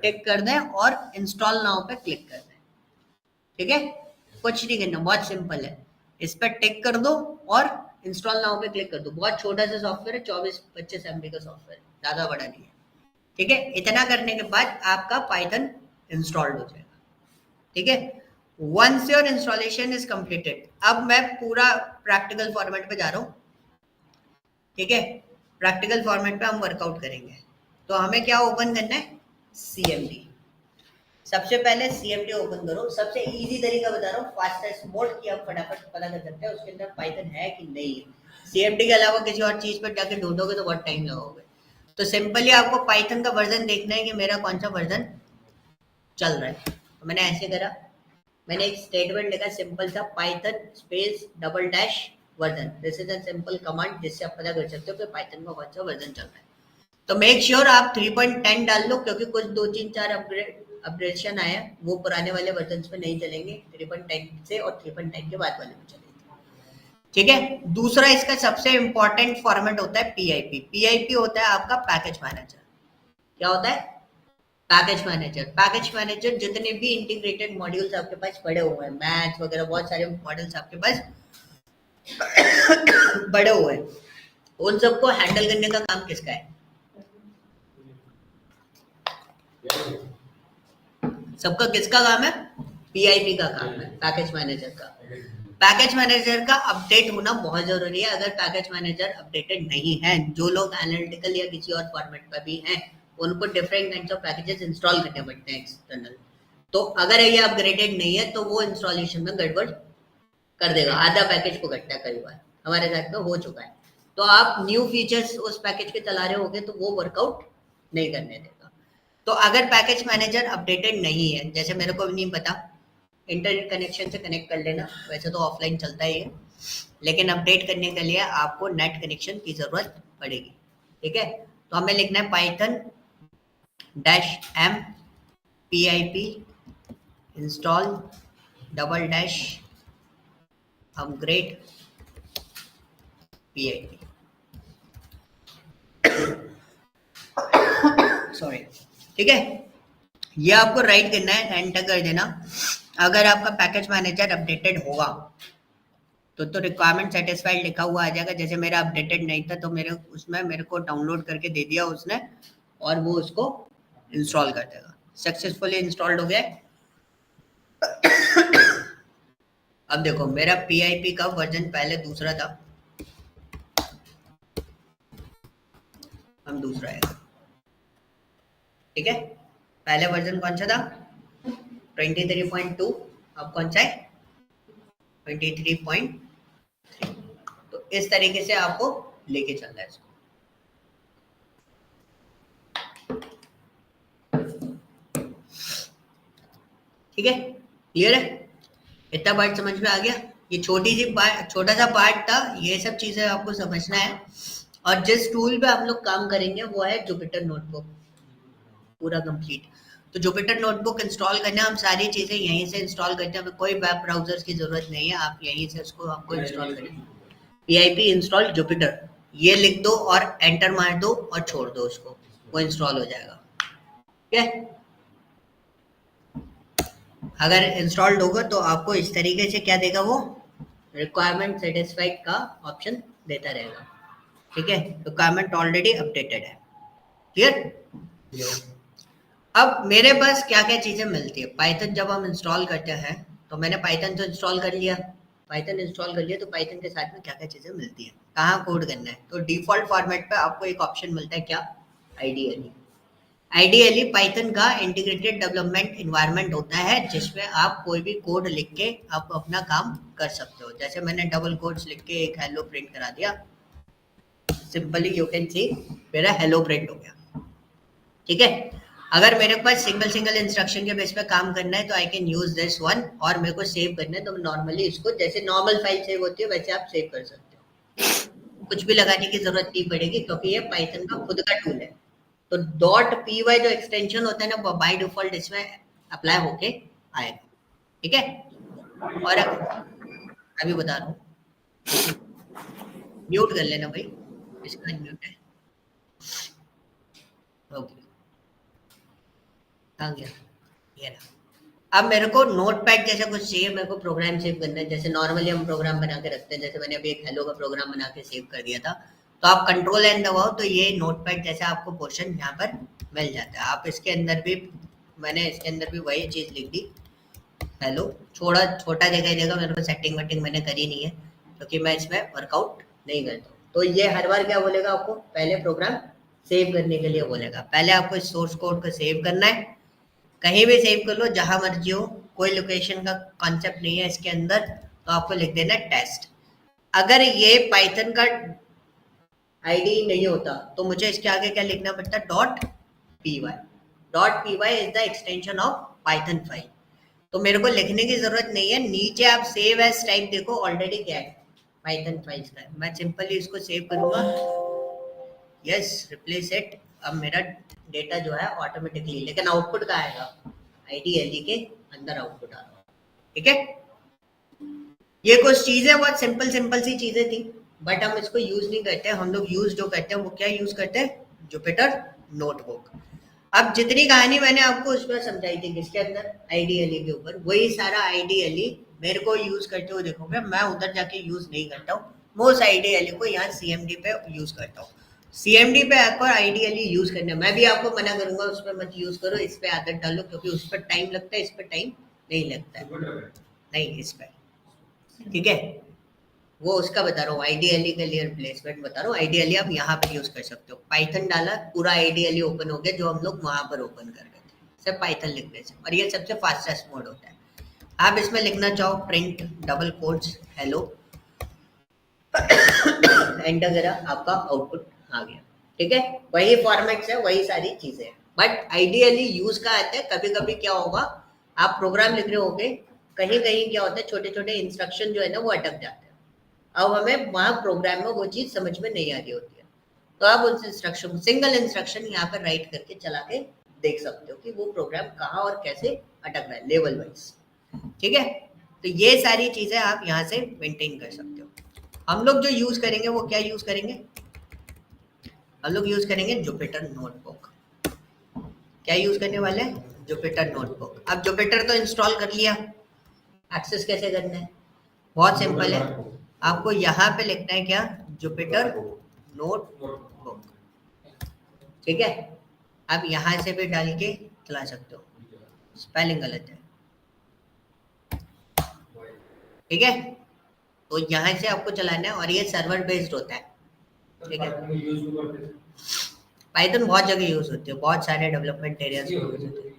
टिक कर दें और इंस्टॉल नाउ पे क्लिक कर दें। ठीक है, कुछ नहीं करना, बहुत सिंपल है, इस पे टिक कर दो और इंस्टॉल नाउ पे क्लिक कर दो। बहुत छोटा सा सॉफ्टवेयर है, 24-25 MB का सॉफ्टवेयर, ज्यादा बड़ा नहीं है। ठीक है, इतना करने के बाद आपका पाइथन इंस्टॉल्ड हो जाएगा। ठीक है, once your installation is completed, अब मैं पूरा प्रैक्टिकल फॉर्मेट पे जा रहा हूँ। ठीक है, प्रैक्टिकल फॉर्मेट पे हम वर्कआउट करेंगे। तो हमें क्या ओपन करना है, CMD। सबसे पहले CMD ओपन करो, सबसे इजी तरीका बता रहा हूँ, फास्टेस्ट मोड की आप फटाफट पता कर सकते हैं उसके अंदर पाइथन है कि नहीं है। CMD के अलावा किसी और चीज पर जाके ढूंढोगे तो बहुत टाइम लगाओगे। तो सिंपली आपको पाइथन का वर्जन देखना है कि मेरा कौन सा वर्जन चल रहा है। तो मैंने ऐसे करा, मैंने एक स्टेटमेंट लिखा सिंपल सा, Python space double / version. This is a simple command जिससे आप पता कर सकते हो कि पाइथन का कौन सा वर्जन चल रहा है। तो मेक श्योर आप 3.10 डाल लो, क्योंकि कुछ 2-3-4 अपग्रेडेशन आया, वो पुराने वाले वर्जन पे नहीं चलेंगे, 3.10 से और 3.10 के बाद वाले में चलेंगे। ठीक है, दूसरा इसका सबसे इंपॉर्टेंट फॉर्मेट होता है PIP। PIP होता है आपका पैकेज मैनेजर। क्या होता है, पैकेज मैनेजर। पैकेज मैनेजर जितने भी इंटीग्रेटेड मॉड्यूल्स आपके पास पड़े हुए हैं, मैथ्स वगैरह बहुत सारे मॉड्यूल्स आपके पास पड़े हुए हैं, उन सबको हैंडल करने का काम किसका है, सबका किसका काम है, PIP का काम है, पैकेज मैनेजर का। पैकेज मैनेजर का अपडेट होना बहुत जरूरी है। अगर पैकेज मैनेजर अपडेटेड नहीं है, जो लोग एनालिटिकल या किसी और फॉर्मेट पर भी हैं, उनको different kinds of packages install करने पड़ते हैं एक्सटर्नल। तो अगर ये अपग्रेडेड नहीं है तो वो इंस्टॉलेशन में गड़बड़ कर देगा, आधा पैकेज को घटता है, कई बार हमारे साथ में हो चुका है। तो आप न्यू फीचर्स उस पैकेज के चला रहे होगे तो वो वर्कआउट नहीं करने देगा। तो अगर पैकेज मैनेजर अपडेटेड नहीं है, जैसे मेरे को नहीं पता, इंटरनेट कनेक्शन से कनेक्ट कर लेना, वैसे तो ऑफलाइन चलता ही है, लेकिन अपडेट करने के लिए आपको नेट कनेक्शन की जरूरत पड़ेगी। ठीक है, तो हमें लिखना है Python -m PIP install / upgrade PIP। Sorry, ठीक है, ये आपको राइट करना है, एंटर कर देना। अगर आपका पैकेज मैनेजर अपडेटेड होगा तो रिक्वायरमेंट सेटिस्फाइड लिखा हुआ आ जाएगा। जैसे मेरा अपडेटेड नहीं था तो मेरे को डाउनलोड करके दे दिया उसने, और वो उसको इंस्टॉल कर देगा। सक्सेसफुली इंस्टॉल्ड हो गया। अब देखो, मेरा PIP का वर्जन पहले दूसरा था, हम दूसरा है। ठीक है, पहले वर्जन कौन सा था, 23.2, अब कौन सा है, 23.3। तो इस तरीके से आपको लेके चलना है इसको। ठीक है, क्लियर है, इतना पार्ट समझ में आ गया। ये छोटा सा पार्ट था, ये सब चीजें आपको समझना है। और जिस टूल पे हम लोग काम करेंगे वो है जुपिटर नोटबुक, पूरा कंप्लीट। तो जुपिटर नोटबुक इंस्टॉल करना, हम सारी चीजें यहीं से इंस्टॉल करते हैं, हमें कोई वेब ब्राउजर्स की जरूरत नहीं है, आप यहीं से उसको आपको इंस्टॉल करें। PIP इंस्टॉल जुपिटर, ये लिख दो और एंटर मार दो और छोड़ दो उसको, वो इंस्टॉल हो जाएगा। ठीक है, अगर इंस्टॉल्ड होगा तो आपको इस तरीके से क्या देगा वो, रिक्वायरमेंट सेटिस्फाइड का ऑप्शन देता रहेगा। ठीक है, रिक्वायरमेंट ऑलरेडी अपडेटेड है। क्लियर? अब मेरे पास क्या क्या चीजें मिलती है पाइथन जब हम इंस्टॉल करते हैं, तो मैंने पाइथन तो इंस्टॉल कर लिया, पाइथन इंस्टॉल कर लिया, तो पाइथन के साथ में क्या क्या चीजें मिलती है, कहाँ कोड करना है, तो डिफॉल्ट फॉर्मेट पे आपको एक ऑप्शन मिलता है क्या, आईडीएलई। आइडियली पाइथन का इंटीग्रेटेड डेवलपमेंट इन्वायरमेंट होता है जिसमें आप कोई भी कोड लिख के आप अपना काम कर सकते हो। जैसे मैंने डबल कोट्स लिख के एक हेलो प्रिंट करा दिया, सिंपली यू कैन सी मेरा हेलो प्रिंट हो गया। ठीक है, अगर मेरे पास सिंगल सिंगल इंस्ट्रक्शन के बेस पे काम करना है तो I can use this one, और मेरे को सेव करना है तो नॉर्मली इसको जैसे नॉर्मल फाइल सेव होती है वैसे आप सेव कर सकते हो, कुछ भी लगाने की जरूरत नहीं पड़ेगी क्योंकि ये पाइथन का खुद का टूल है। तो .py जो एक्सटेंशन होता है ना, बाय डिफॉल्ट इसमें अप्लाई होके आएगा। ठीक है, और अभी बता रहा हूँ, म्यूट कर लेना भाई, इसका म्यूट है। ओके, कहाँ गया ये रहा। अब मेरे को नोटपैड जैसा कुछ चाहिए, मेरे को प्रोग्राम सेव करना है, जैसे नॉर्मली हम प्रोग्राम बना के रखते हैं, जैसे मैंने अभी एक हेलो का प्रोग्राम बना के सेव कर दिया था, तो आप कंट्रोल एन दबाओ तो ये नोटपैड जैसा आपको पोर्शन यहाँ पर मिल जाता है। आप इसके अंदर भी, मैंने इसके अंदर भी वही चीज़ लिख दी, हेलो, छोटा जगह देगा, मेरे को सेटिंग वेटिंग मैंने करी नहीं है क्योंकि मैं इसमें वर्कआउट नहीं करता हूँ। तो ये हर बार क्या बोलेगा आपको, पहले प्रोग्राम सेव करने के लिए बोलेगा, पहले आपको इस सोर्स कोड को सेव करना है, कहीं भी सेव कर लो जहां मर्जी हो, कोई लोकेशन का कॉन्सेप्ट नहीं है इसके अंदर, तो आपको लिख देना टेस्ट। अगर ये पाइथन का आईडी नहीं होता तो मुझे इसके आगे क्या लिखना पड़ता, .py। .py is the extension of Python file, तो मेरे को लिखने की जरूरत नहीं है, नीचे आप सेव एज टाइप देखो ऑलरेडी क्या है, पाइथन फाइल्स का है। मैं सिंपली इसको सेव करूंगा, यस, रिप्लेस इट। अब मेरा डेटा जो है ऑटोमेटिकली, लेकिन आउटपुट का आएगा, आईडीएलई के अंदर आउटपुट आ रहा है। ठीक है, ये कुछ चीजें बहुत सिंपल सी चीजें थी, बट हम इसको यूज नहीं करते। हम लोग यूज जो करते हैं वो क्या यूज करते हैं, जुपिटर नोटबुक। अब जितनी कहानी मैंने आपको उसमें समझाई थी किसके अंदर, आईडीएलई के ऊपर, वही सारा आईडीएलई मेरे को यूज करते हुए देखोगे, मैं उधर जाके यूज नहीं करता हूँ, मोस्ट आईडीएलई को यहाँ सीएमडी पे यूज करता हूँ। सीएमडी पे ऐप और आईडीएलई यूज करना, मैं भी आपको मना करूंगा उस पर मत यूज करो, इस पे आदत डालो, क्योंकि उस पर टाइम लगता है, इस पर टाइम नहीं लगता है, नहीं इस पर। ठीक है, वो उसका बता रहा हूँ, आईडीएलई के लिए रिप्लेसमेंट बता रहा हूँ। आईडीएलई आप यहाँ पर यूज कर सकते हो, पाइथन डाला, पूरा आईडीएलई ओपन हो गया जो हम लोग वहां पर ओपन कर रहे थे सिर्फ पाइथन लिखने से, और ये सबसे फास्टेस्ट मोड होता है। आप इसमें लिखना चाहो print double quotes hello, enter करा, आपका आउटपुट आ गया। ठीक है, वही फॉर्मेट्स है, वही सारी चीजें हैं, बट आइडियली यूज का आता है। कभी कभी क्या होगा, आप प्रोग्राम लिख रहे होगे, कहीं कहीं क्या होता है, छोटे छोटे इंस्ट्रक्शन जो है ना वो अटक जाते हैं, अब हमें वहाँ प्रोग्राम में वो चीज समझ में नहीं आ रही होती है, तो आप उस इंस्ट्रक्शन, सिंगल इंस्ट्रक्शन यहाँ पर राइट करके चला के देख सकते हो कि वो प्रोग्राम कहाँ और कैसे अटक रहा है, लेवल वाइज। ठीक है, तो ये सारी चीजें आप यहाँ से मेंटेन कर सकते हो। हम लोग जो यूज करेंगे वो क्या यूज करेंगे, हम लोग यूज करेंगे जुपिटर नोटबुक। क्या यूज करने वाले हैं, जुपिटर नोटबुक। अब जुपिटर तो इंस्टॉल कर लिया, एक्सेस कैसे करना है, बहुत सिंपल है, आपको यहाँ पे लिखना है क्या, जुपिटर नोटबुक। ठीक है, आप यहाँ से भी डाल के चला सकते हो, स्पेलिंग गलत है। ठीक है, तो यहाँ से आपको चलाना है, और ये सर्वर बेस्ड होता है। ठीक है, पाइथन बहुत जगह यूज होती है, बहुत सारे डेवलपमेंट एरियाज में यूज होती है,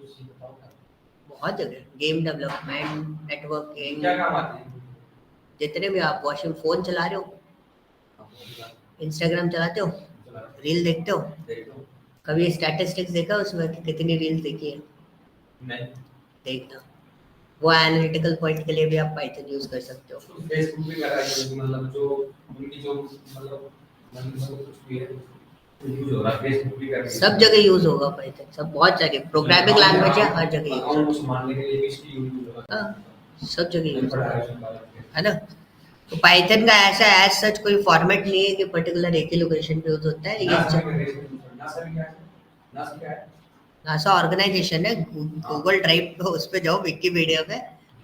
बहुत जगह, गेम डेवलपमेंट, नेटवर्किंग, जितने भी आप, वॉशिंग, फोन चला रहे हो, इंस्टाग्राम चलाते हो, रील देखते हो, कभी स्टैटिस्टिक्स देखा उसमें कि कितनी रील देखी है, नहीं देखना, वो एनालिटिकल पॉइंट के लिए भी आप पाइथन यूज कर सकते हो। फेसबुक भी कर रहा है, मतलब जो उनकी जो मतलब कुछ भी है यूज हो रहा है, फेसबुक भी कर रही है, सब जगह यूज होगा पाइथन, सब बहुत सारी प्रोग्रामिंग लैंग्वेज है, हर जगह यूज अकाउंट को संभालने के लिए भी इसकी यूज हो रहा है, सब जगह यूज है है ना। तो पाइथन का ऐसा एज सच कोई फॉर्मेट नहीं है कि पर्टिकुलर एक ही लोकेशन पे यूज होता है, ये ना सर क्या है, नासा ऑर्गेनाइजेशन है, गूगल ड्राइव पे उस पे जाओ, विकिपीडिया पे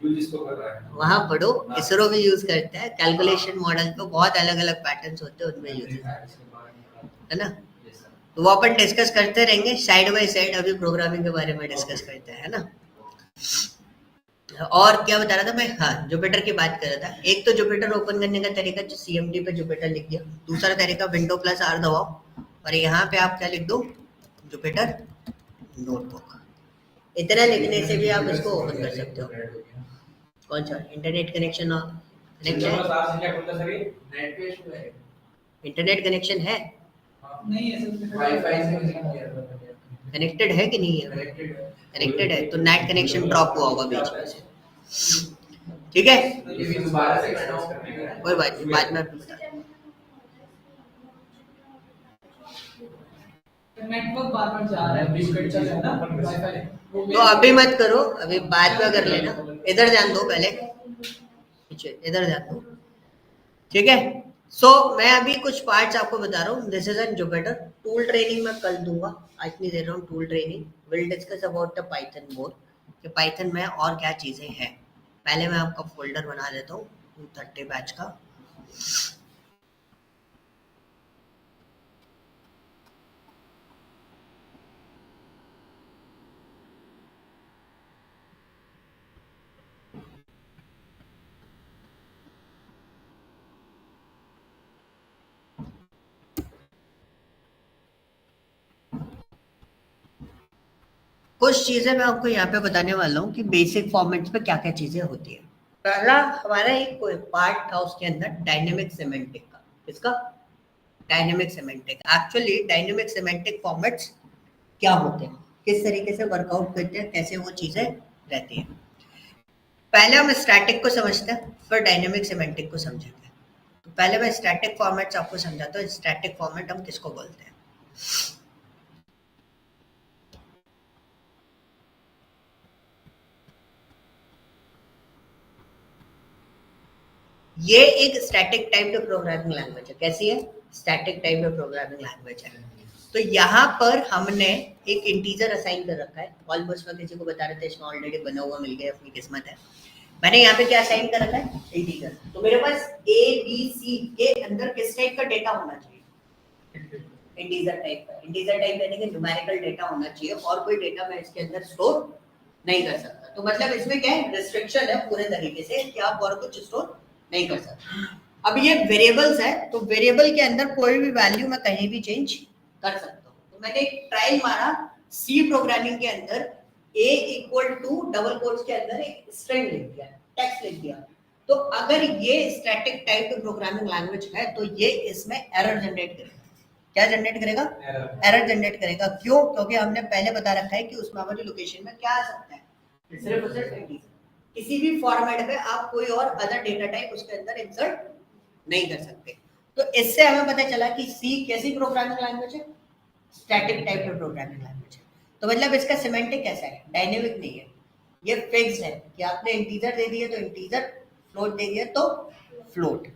यूज इसको कर रहा है। वहां पढ़ो। इसरो भी यूज करता है, कैलकुलेशन मॉडल पे बहुत अलग अलग पैटर्न्स होते हैं, उनमें यूज है ना। तो वो अपन डिस्कस करते रहेंगे साइड बाय साइड, अभी प्रोग्रामिंग के बारे में डिस्कस करते हैं, है ना। और क्या बता रहा था मैं, हाँ जुपिटर की बात कर रहा था। एक तो जुपिटर ओपन करने का तरीका जो CMD पे जुपिटर लिख दिया, दूसरा तरीका विंडो प्लस R दबाओ और यहाँ पे आप क्या लिख दो, जुपिटर नोटबुक। इतना लिखने से भी आप इसको ओपन कर सकते हो। कौन सा इंटरनेट कनेक्शन इंटरनेट कनेक्शन है, नहीं ऐसा वाईफाई से कनेक्ट किया था। कनेक्टेड है कि नहीं है? कनेक्टेड है तो नेट कनेक्शन ड्रॉप हुआ होगा बीच में से, ठीक है। ये भी दोबारा से करने का है। कोई बात नहीं, बाद में आपको बता दूंगा। नेटवर्क बार बार जा रहा है, बिस्किट चल रहा है ना वाईफाई। तो अभी मत करो, अभी बाद में कर लेना। इधर ध्यान दो पहले, पीछे इधर ध्यान दो, ठीक है। सो मैं अभी कुछ पार्ट्स आपको बता रहा हूँ। This is an Jupiter. Tool training मैं कल दूंगा, आज नहीं दे रहा हूँ tool training. Will discuss about the Python more, कि पाइथन में और क्या चीजें हैं। पहले मैं आपका फोल्डर बना देता हूँ 230 बैच का। कुछ चीजें मैं आपको यहाँ पे बताने वाला हूँ कि बेसिक फॉर्मेट्स पे क्या क्या चीजें होती है। पहला हमारा एक पार्ट था उसके अंदर डायनेमिक सिमेंटिक का। किसका? Dynamic semantic. Actually dynamic semantic formats क्या होते हैं, किस तरीके से वर्कआउट करते हैं, कैसे वो चीजें रहती हैं। पहले हम स्टैटिक को समझते हैं, फिर डायनेमिक सिमेंटिक को समझेंगे। तो पहले मैं स्टैटिक फॉर्मेट्स आपको समझाता हूँ। स्टैटिक फॉर्मेट हम किसको बोलते हैं? ये एक स्टैटिक टाइप का प्रोग्रामिंग लैंग्वेज है। कैसी है? स्टैटिक टाइप का प्रोग्रामिंग लैंग्वेज है। तो यहाँ पर हमने एक इंटीजर असाइन कर रखा है। ऑलमोस्ट मैं किसी को बता रहे थे, इसमें ऑलरेडी बना हुआ मिल गया, अपनी किस्मत है। मैंने यहाँ पे क्या असाइन कर रखा है? इंटीजर। तो मेरे पास A B C के अंदर किस टाइप का डेटा होना चाहिए? इंटीजर टाइप का। इंटीजर टाइप यानी कि न्यूमेरिकल डेटा होना चाहिए, और कोई डेटा मैं इसके अंदर स्टोर नहीं कर सकता। तो मतलब इसमें क्या है, रिस्ट्रिक्शन है पूरे तरीके से कि आप और कुछ स्टोर नहीं कर सकते। अब ये वेरिएबल्स है, तो वेरिएबल के अंदर कोई भी वैल्यू मैं कहीं भी चेंज कर सकता हूँ। तो मैंने एक ट्रायल मारा सी प्रोग्रामिंग के अंदर, a equal to double quotes के अंदर एक स्ट्रिंग लिख दिया, टेक्स्ट लिख दिया। तो अगर ये स्टैटिक टाइप की प्रोग्रामिंग लैंग्वेज है तो ये इसमें एरर जनरेट करेगा। क्या जनरेट करेगा? एरर जनरेट करेगा। क्यों? क्योंकि हमने पहले बता रखा है कि उस मेमोरी लोकेशन में क्या आ सकता है, सिर्फ और सिर्फ इंटीजर। किसी भी फॉर्मेट में आप कोई और अदर डेटा टाइप उसके अंदर इंसर्ट नहीं कर सकते। तो इससे हमें पता चला कि सी कैसी प्रोग्रामिंग लैंग्वेज है? स्टैटिक टाइप की प्रोग्रामिंग लैंग्वेज है। तो मतलब इसका सिमेंटिक कैसा है? डायनेमिक नहीं है, ये फिक्स्ड है कि आपने इंटीजर दे दिया तो इंटीजर, फ्लोट दे दिया तो फ्लोट।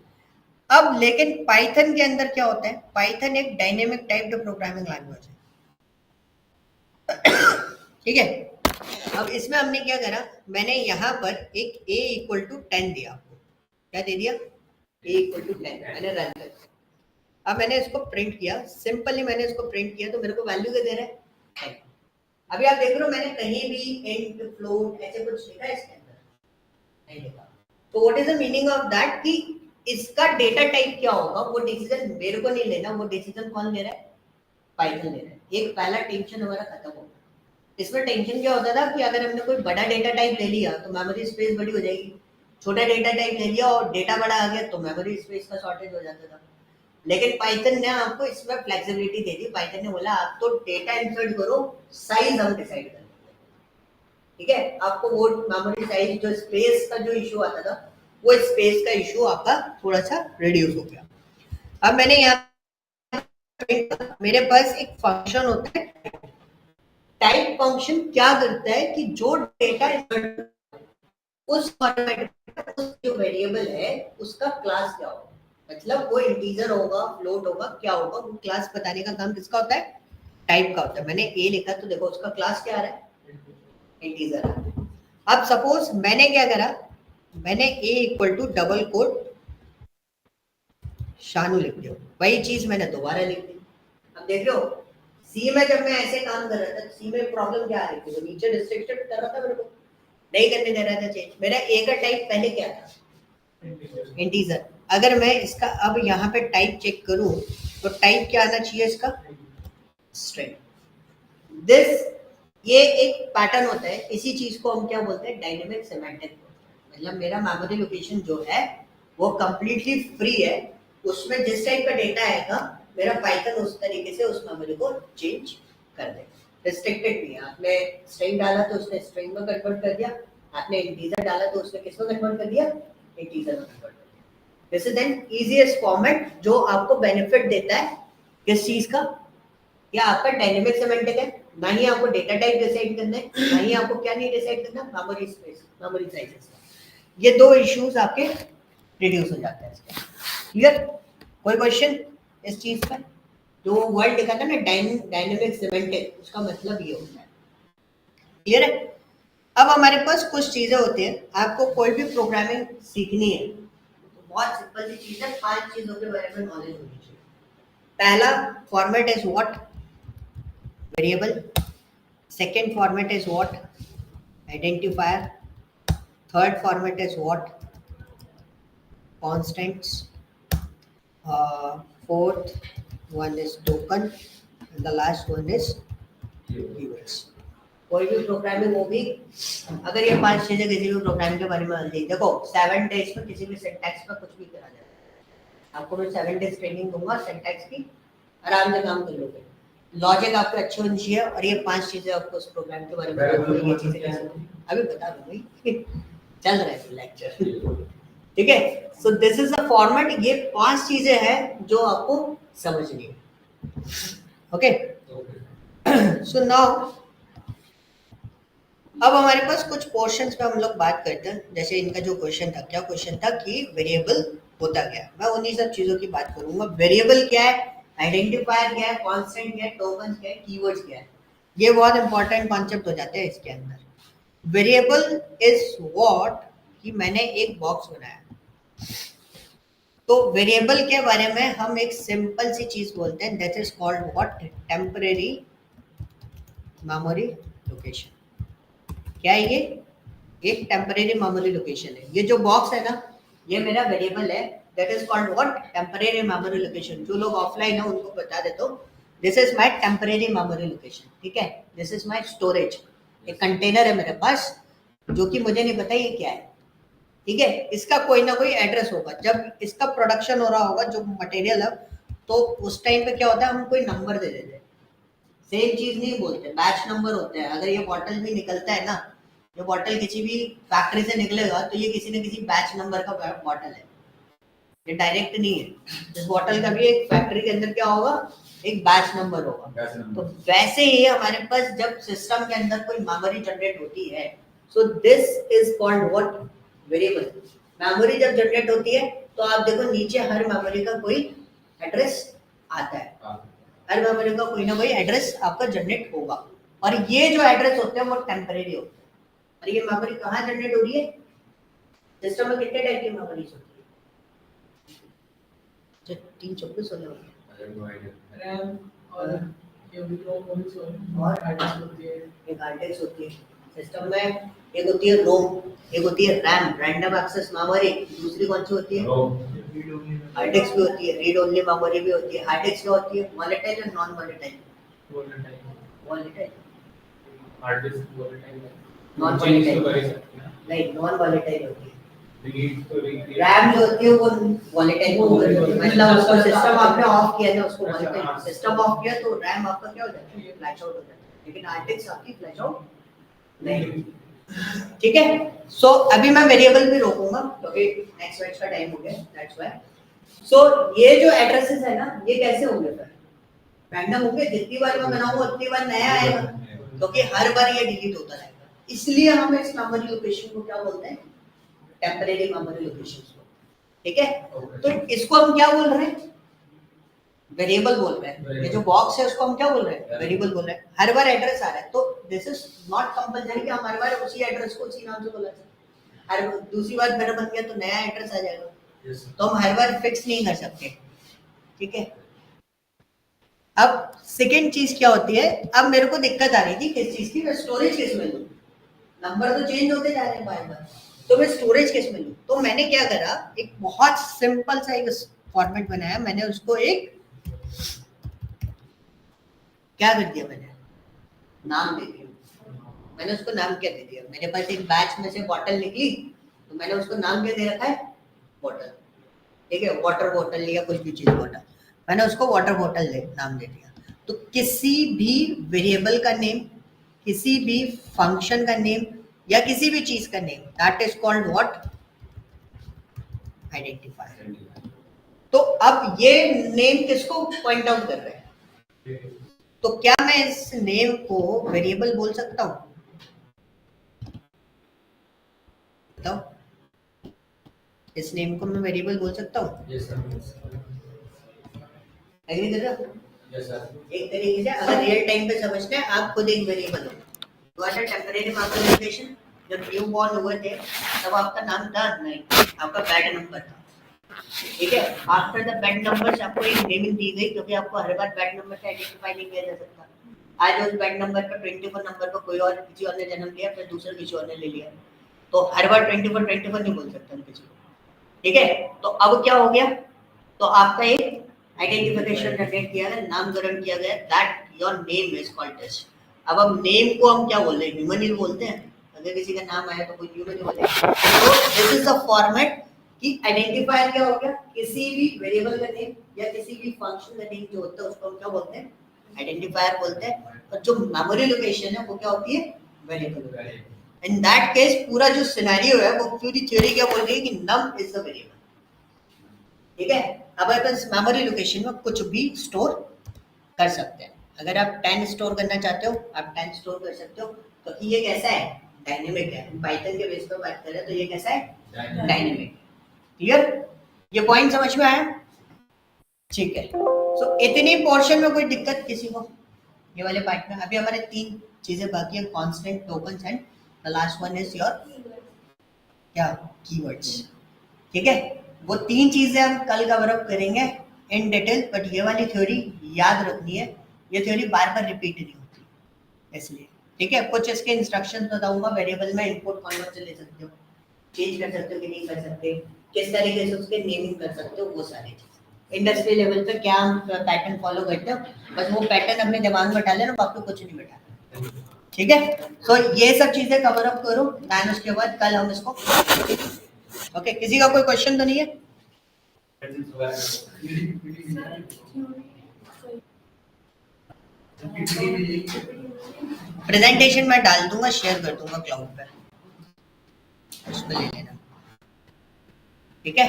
अब लेकिन पाइथन के अंदर क्या होता है? पाइथन एक डायनेमिक टाइप की प्रोग्रामिंग लैंग्वेज है, ठीक है। अब इसमें हमने क्या करा, मैंने यहाँ पर एक a इक्वल टू 10 दिया आपको। क्या दे दिया? a equal to 10। मैंने रन कर दिया। अब मैंने इसको प्रिंट किया, सिंपली मैंने इसको प्रिंट किया, तो मेरे को वैल्यू क्या दे रहा है? 10। अभी आप देख रहे हो मैंने कहीं भी इंट, फ्लोट ऐसे कुछ लिखा है इसके अंदर? नहीं लिखा। तो what is the meaning of that कि इसका डेटा टाइप क्या होगा वो डिसीजन मेरे को नहीं लेना, वो डिसीजन कौन ले रहा है? पाइथन ले रहा है। एक पहला टेंशन हमारा खत्म हो गया। इसमें टेंशन क्या होता था कि अगर हमने कोई बड़ा डेटा टाइप ले लिया तो मेमोरी स्पेस बड़ी हो जाएगी, छोटा डेटा टाइप ले लिया और डेटा बड़ा आ गया तो मेमोरी स्पेस का शॉर्टेज हो जाता था। लेकिन पाइथन ने आपको इसमें फ्लेक्सिबिलिटी दे दी। पाइथन ने बोला आप तो डेटा इंसर्ट करो, साइज हम डिसाइड कर लेंगे, ठीक है। आपको वो मेमोरी साइज, जो स्पेस का जो इशू आता था, वो स्पेस का इशू आपका थोड़ा सा रिड्यूस हो गया। अब मैंने यहाँ मेरे पास एक फंक्शन होता है टाइप फंक्शन। क्या करता है कि जो डेटा उस फॉर्मेट में उस जो वेरिएबल है उसका क्लास क्या होगा, मतलब वो इंटीजर होगा, फ्लोट होगा, क्या होगा, वो क्लास बताने का काम किसका होता है? टाइप का होता है। मैंने ए लिखा तो देखो उसका क्लास क्या आ रहा है, इंटीजर आ रहा है। अब सपोज मैंने क्या करा, मैंने a equal to double quote Shanu लिख दिया, वही चीज मैंने दोबारा लिख दी। अब देख रहे हो सी में जब मैं ऐसे काम कर रहा था, सी में प्रॉब्लम क्या आ रही थी, तो नीचे रिस्ट्रिक्टेड कर रहा था, मेरे को नहीं करने दे रहा था चेंज। मेरा ए का टाइप पहले क्या था, इंटीजर। अगर मैं इसका अब यहाँ पे टाइप चेक करूं तो टाइप क्या आना चाहिए इसका, स्ट्रिंग। दिस ये एक पैटर्न होता है, इसी चीज को हम क्या बोलते हैं, डायनेमिक सिमेंटिक। मतलब मेरा मेमोरी लोकेशन जो है वो कंप्लीटली फ्री है, उसमें जिस टाइप का डेटा आएगा मेरा पाइथन उस तरीके से उस मेमोरी को चेंज कर देगा। रिस्ट्रिक्टेड नहीं है, आपने स्ट्रिंग डाला तो उसने स्ट्रिंग में कन्वर्ट कर दिया, आपने इंटीजर डाला तो उसने किस में कन्वर्ट कर दिया, इंटीजर में कन्वर्ट कर दिया। This is N easiest format जो आपको बेनिफिट देता है किस चीज का, या आपका डायनेमिक सिमेंटिक है, ना ही आपको डेटा टाइप डिसाइड करना है, ना ही आपको क्या नहीं डिसाइड करना, मेमोरी स्पेस, मेमोरी साइजेस। ये दो इश्यूज आपके रिड्यूस हो जाते हैं इसके। क्लियर? कोई क्वेश्चन इस चीज पर? जो वर्ड लिखा था ना डायनेमिक सिमेंटिक, उसका मतलब ये होता है। क्लियर है? अब हमारे पास कुछ चीजें होती हैं, आपको कोई भी प्रोग्रामिंग सीखनी है तो बहुत सिंपल सी चीज है, 5 चीजों के बारे में नॉलेज होनी चाहिए। पहला format is what, variable. Second format is what, identifier. Third format is what, constants. Fourth one is token, and the last one is keywords. कोई भी प्रोग्रामिंग होगी, अगर ये 5 चीजें किसी भी प्रोग्रामिंग के बारे में आती है, देखो 7 डेज में किसी भी सिंटैक्स का कुछ भी करा जाए, आपको मैं 7 डेज ट्रेनिंग दूंगा सिंटैक्स की, आराम से काम कर लोगे। लॉजिक आपके अच्छे होने चाहिए, और ये 5 चीजें आपको उस प्रोग्राम के बारे में अभी बता दूंगी, चल रहा है लेक्चर। ठीक है, so this is a format, ये 5 चीजें हैं जो आपको समझनी है। ओके, सो नाउ अब हमारे पास कुछ पोर्शंस पे हम लोग बात करते हैं। जैसे इनका जो क्वेश्चन था, क्या क्वेश्चन था कि वेरिएबल होता क्या है, मैं उन्हीं सब चीजों की बात करूंगा। वेरिएबल क्या है, आइडेंटिफायर क्या है, कांस्टेंट क्या है, टोकन क्या है, कीवर्ड्स क्या है, ये बहुत इंपॉर्टेंट कॉन्सेप्ट हो जाते हैं इसके अंदर। वेरिएबल इज व्हाट, कि मैंने एक बॉक्स बनाया, तो वेरिएबल के बारे में हम एक सिंपल सी चीज बोलते हैं, that is called what, temporary memory location. क्या है ये, एक टेम्परेरी मेमोरी लोकेशन है। ये जो बॉक्स है ना, ये मेरा वेरिएबल है, that is called what, temporary memory location. जो लोग ऑफलाइन है उनको बता देता हूँ, this is my temporary memory location. ठीक है, दिस इज माय स्टोरेज, एक कंटेनर है मेरे पास जो कि मुझे नहीं पता ये क्या है। ठीक है, इसका कोई ना कोई एड्रेस होगा, जब इसका प्रोडक्शन हो रहा होगा जो मटेरियल है, तो उस टाइम पे क्या होता है, हम कोई नंबर दे देते हैं, सेम चीज नहीं बोलते, बैच नंबर होते हैं। अगर ये बॉटल भी निकलता है ना, ये बॉटल किसी भी फैक्ट्री से निकलेगा तो ये किसी न किसी बैच नंबर का बॉटल है, ये डायरेक्ट नहीं है। इस बॉटल का भी एक फैक्ट्री के अंदर क्या होगा, एक बैच नंबर होगा। तो वैसे ही हमारे पास जब सिस्टम के अंदर कोई मेमोरी जनरेट होती है, so this is called what, variable. Memory जब जनरेट होती है तो आप देखो नीचे हर मेमोरी का कोई एड्रेस आता है, हर मेमोरी का कोई ना कोई एड्रेस आपका जनरेट होगा, और ये जो एड्रेस होते हैं वो टेम्परेरी होते हैं। और ये मेमोरी कहाँ जनरेट हो रही है, सिस्टम में कितने टाइप की मेमोरीज होती है, 324 रैम और ये रोम और हार्ड डिस्क होती है। एक हार्ड डिस्क होती है सिस्टम में, एक होती है रोम, एक होती है रैम, रैंडम एक्सेस मेमोरी, दूसरी कौन सी होती है, हार्ड डिस्क भी होती है, रीड ओनली मेमोरी भी होती है। हार्ड डिस्क क्या होती है, वॉलेटाइल और non volatile, volatile, hard disk volatile non volatile नहीं, नॉन वॉलेटाइल होती है। रैम जो होती है वो वॉलेटाइल होती है, मतलब उसको सिस्टम आपने ऑफ किया ना, उसको वॉलेटाइल, सिस्टम ऑफ किया तो रैम आपका क्या हो जाता है, फ्लैश आउट हो जाता है, लेकिन हार्ड डिस्क आपकी फ्लैश आउट नहीं। ठीक है, सो अभी मैं वेरिएबल भी रोकूंगा क्योंकि नेक्स्ट बैच का टाइम हो गया, दैट्स व्हाई। सो ये जो एड्रेसेस है ना, ये कैसे होंगे, फिर रैंडम होंगे, जितनी बार मैं बनाऊंगा उतनी बार नया आएगा, क्योंकि हर बार ये डिलीट होता रहेगा। इसलिए हम इस मेमोरी लोकेशन को क्या बोलते हैं, टेम्परेरी मेमोरी लोकेशन को। ठीक है, तो इसको हम क्या बोल रहे हैं, वेरिएबल बोल रहे हैं, ये जो बॉक्स है उसको हम क्या बोल रहे हैं, वेरिएबल बोल रहे हैं। हर बार एड्रेस आ रहा है तो दिस इज नॉट कंपलसरी कि हम हर बार उसी एड्रेस को उसी नाम से बोला जाए। हर दूसरी बार मेरा बन गया तो नया एड्रेस आ जाएगा, Yes, sir. तो हम हर बार फिक्स नहीं कर सकते, ठीक है। अब सेकेंड चीज क्या होती है, अब मेरे को दिक्कत आ रही थी किस चीज की, मैं स्टोरेज किस में लूं, नंबर तो चेंज होते जा रहे हैं बार बार, तो मैं स्टोरेज किस में लूं। तो मैंने क्या करा, एक बहुत सिंपल सा एक फॉर्मेट बनाया, मैंने उसको एक क्या कर दिया, मैंने नाम दे दिया। मैंने उसको नाम क्या दे दिया, मेरे पास एक बैच में से बॉटल निकली तो मैंने उसको नाम क्या दे रखा है, बॉटल, ठीक है। वाटर बॉटल या कुछ भी चीज बॉटल, मैंने उसको वाटर बॉटल नाम दे दिया। तो किसी भी वेरिएबल का नेम, किसी भी फंक्शन का नेम या किसी भी चीज का name, that is called what, identifier. तो अब ये नेम किसको पॉइंट आउट कर रहे हैं, तो क्या मैं इस नेम को वेरिएबल बोल सकता हूं, बताओ, इस नेम को मैं वेरिएबल बोल सकता हूं, Yes, sir. एग्री कर रहे हो। Yes, sir. एक तरीके से अगर रियल टाइम पे समझते हैं, आप खुद एक वेरिएबल हो, you are temporary marker location, जब न्यू बॉर्न हुए थे तब आपका नाम था नहीं, आपका बैड नंबर था, ठीक है। आफ्टर द बैड नंबर आपको एक नेमिंग दी गई, क्योंकि आपको हर बार बैड नंबर से आइडेंटिफाई नहीं किया जा सकता। आज उस बैड नंबर पर 24 नंबर पर कोई और किसी और ने जन्म लिया, फिर दूसरा किसी और ने ले लिया, तो हर बार 24 नहीं बोल सकता हम किसी को, ठीक है। तो अब क्या हो गया, तो आपका एक आइडेंटिफिकेशन जनरेट किया गया, नामकरण किया गया, that your name is called this. अब हम नेम को हम क्या बोल रहे हैं, ह्यूमन ही बोलते हैं, अगर किसी का नाम आया तो कोई ह्यूमन ही बोलेगा। तो दिस इज द फॉर्मेट कि आइडेंटिफायर क्या हो गया, किसी भी वेरिएबल का नेम या किसी भी फंक्शन का नेम जो होता है उसको हम क्या बोलते हैं, आइडेंटिफायर बोलते हैं। और जो मेमोरी लोकेशन है वो क्या होती है, वेरिएबल। इन दैट केस पूरा जो सिनेरियो है वो पूरी थ्योरी क्या बोल रही है कि नम इज द वेरिएबल, ठीक है। अब अपन मेमोरी लोकेशन में कुछ भी स्टोर कर सकते हैं। अगर आप 10 स्टोर करना चाहते हो, आप 10 स्टोर कर सकते हो। तो ये कैसा है, डायनेमिक है। पाइथन के बेस पर बात करें तो ये कैसा है, डायनेमिक। क्लियर, ये पॉइंट समझ में आया, ठीक है। सो इतनी पोर्शन में कोई दिक्कत किसी को, ये वाले पार्ट में। अभी हमारे 3 चीजें बाकी है, constant, tokens and the last one is your क्या, कीवर्ड्स, ठीक है। वो 3 चीजें हम कल कवर अप करेंगे इन डिटेल, बट ये वाली थ्योरी याद रखनी है, ये थ्योरी बार बार रिपीट नहीं होती, इसलिए, ठीक है। कुछ इसके इंस्ट्रक्शंस बताऊंगा, वेरिएबल में इनपुट कौन से ले सकते हो, चेंज कर सकते हो कि नहीं कर सकते, किस तरीके से उसके नेमिंग कर सकते हो, वो सारी चीजें। इंडस्ट्री लेवल पे क्या हम पैटर्न फॉलो करते हो, बस वो पैटर्न अपने दिमाग में डाल लेना, बाकी कुछ नहीं बैठा, ठीक है। सो ये सब चीजें कवर अप करो, देन उसके बाद कल हम इसको, ओके। किसी का कोई क्वेश्चन तो नहीं है, प्रेजेंटेशन मैं डाल दूंगा, शेयर कर दूंगा क्लाउड पे, उसमें ले लेना, ठीक है।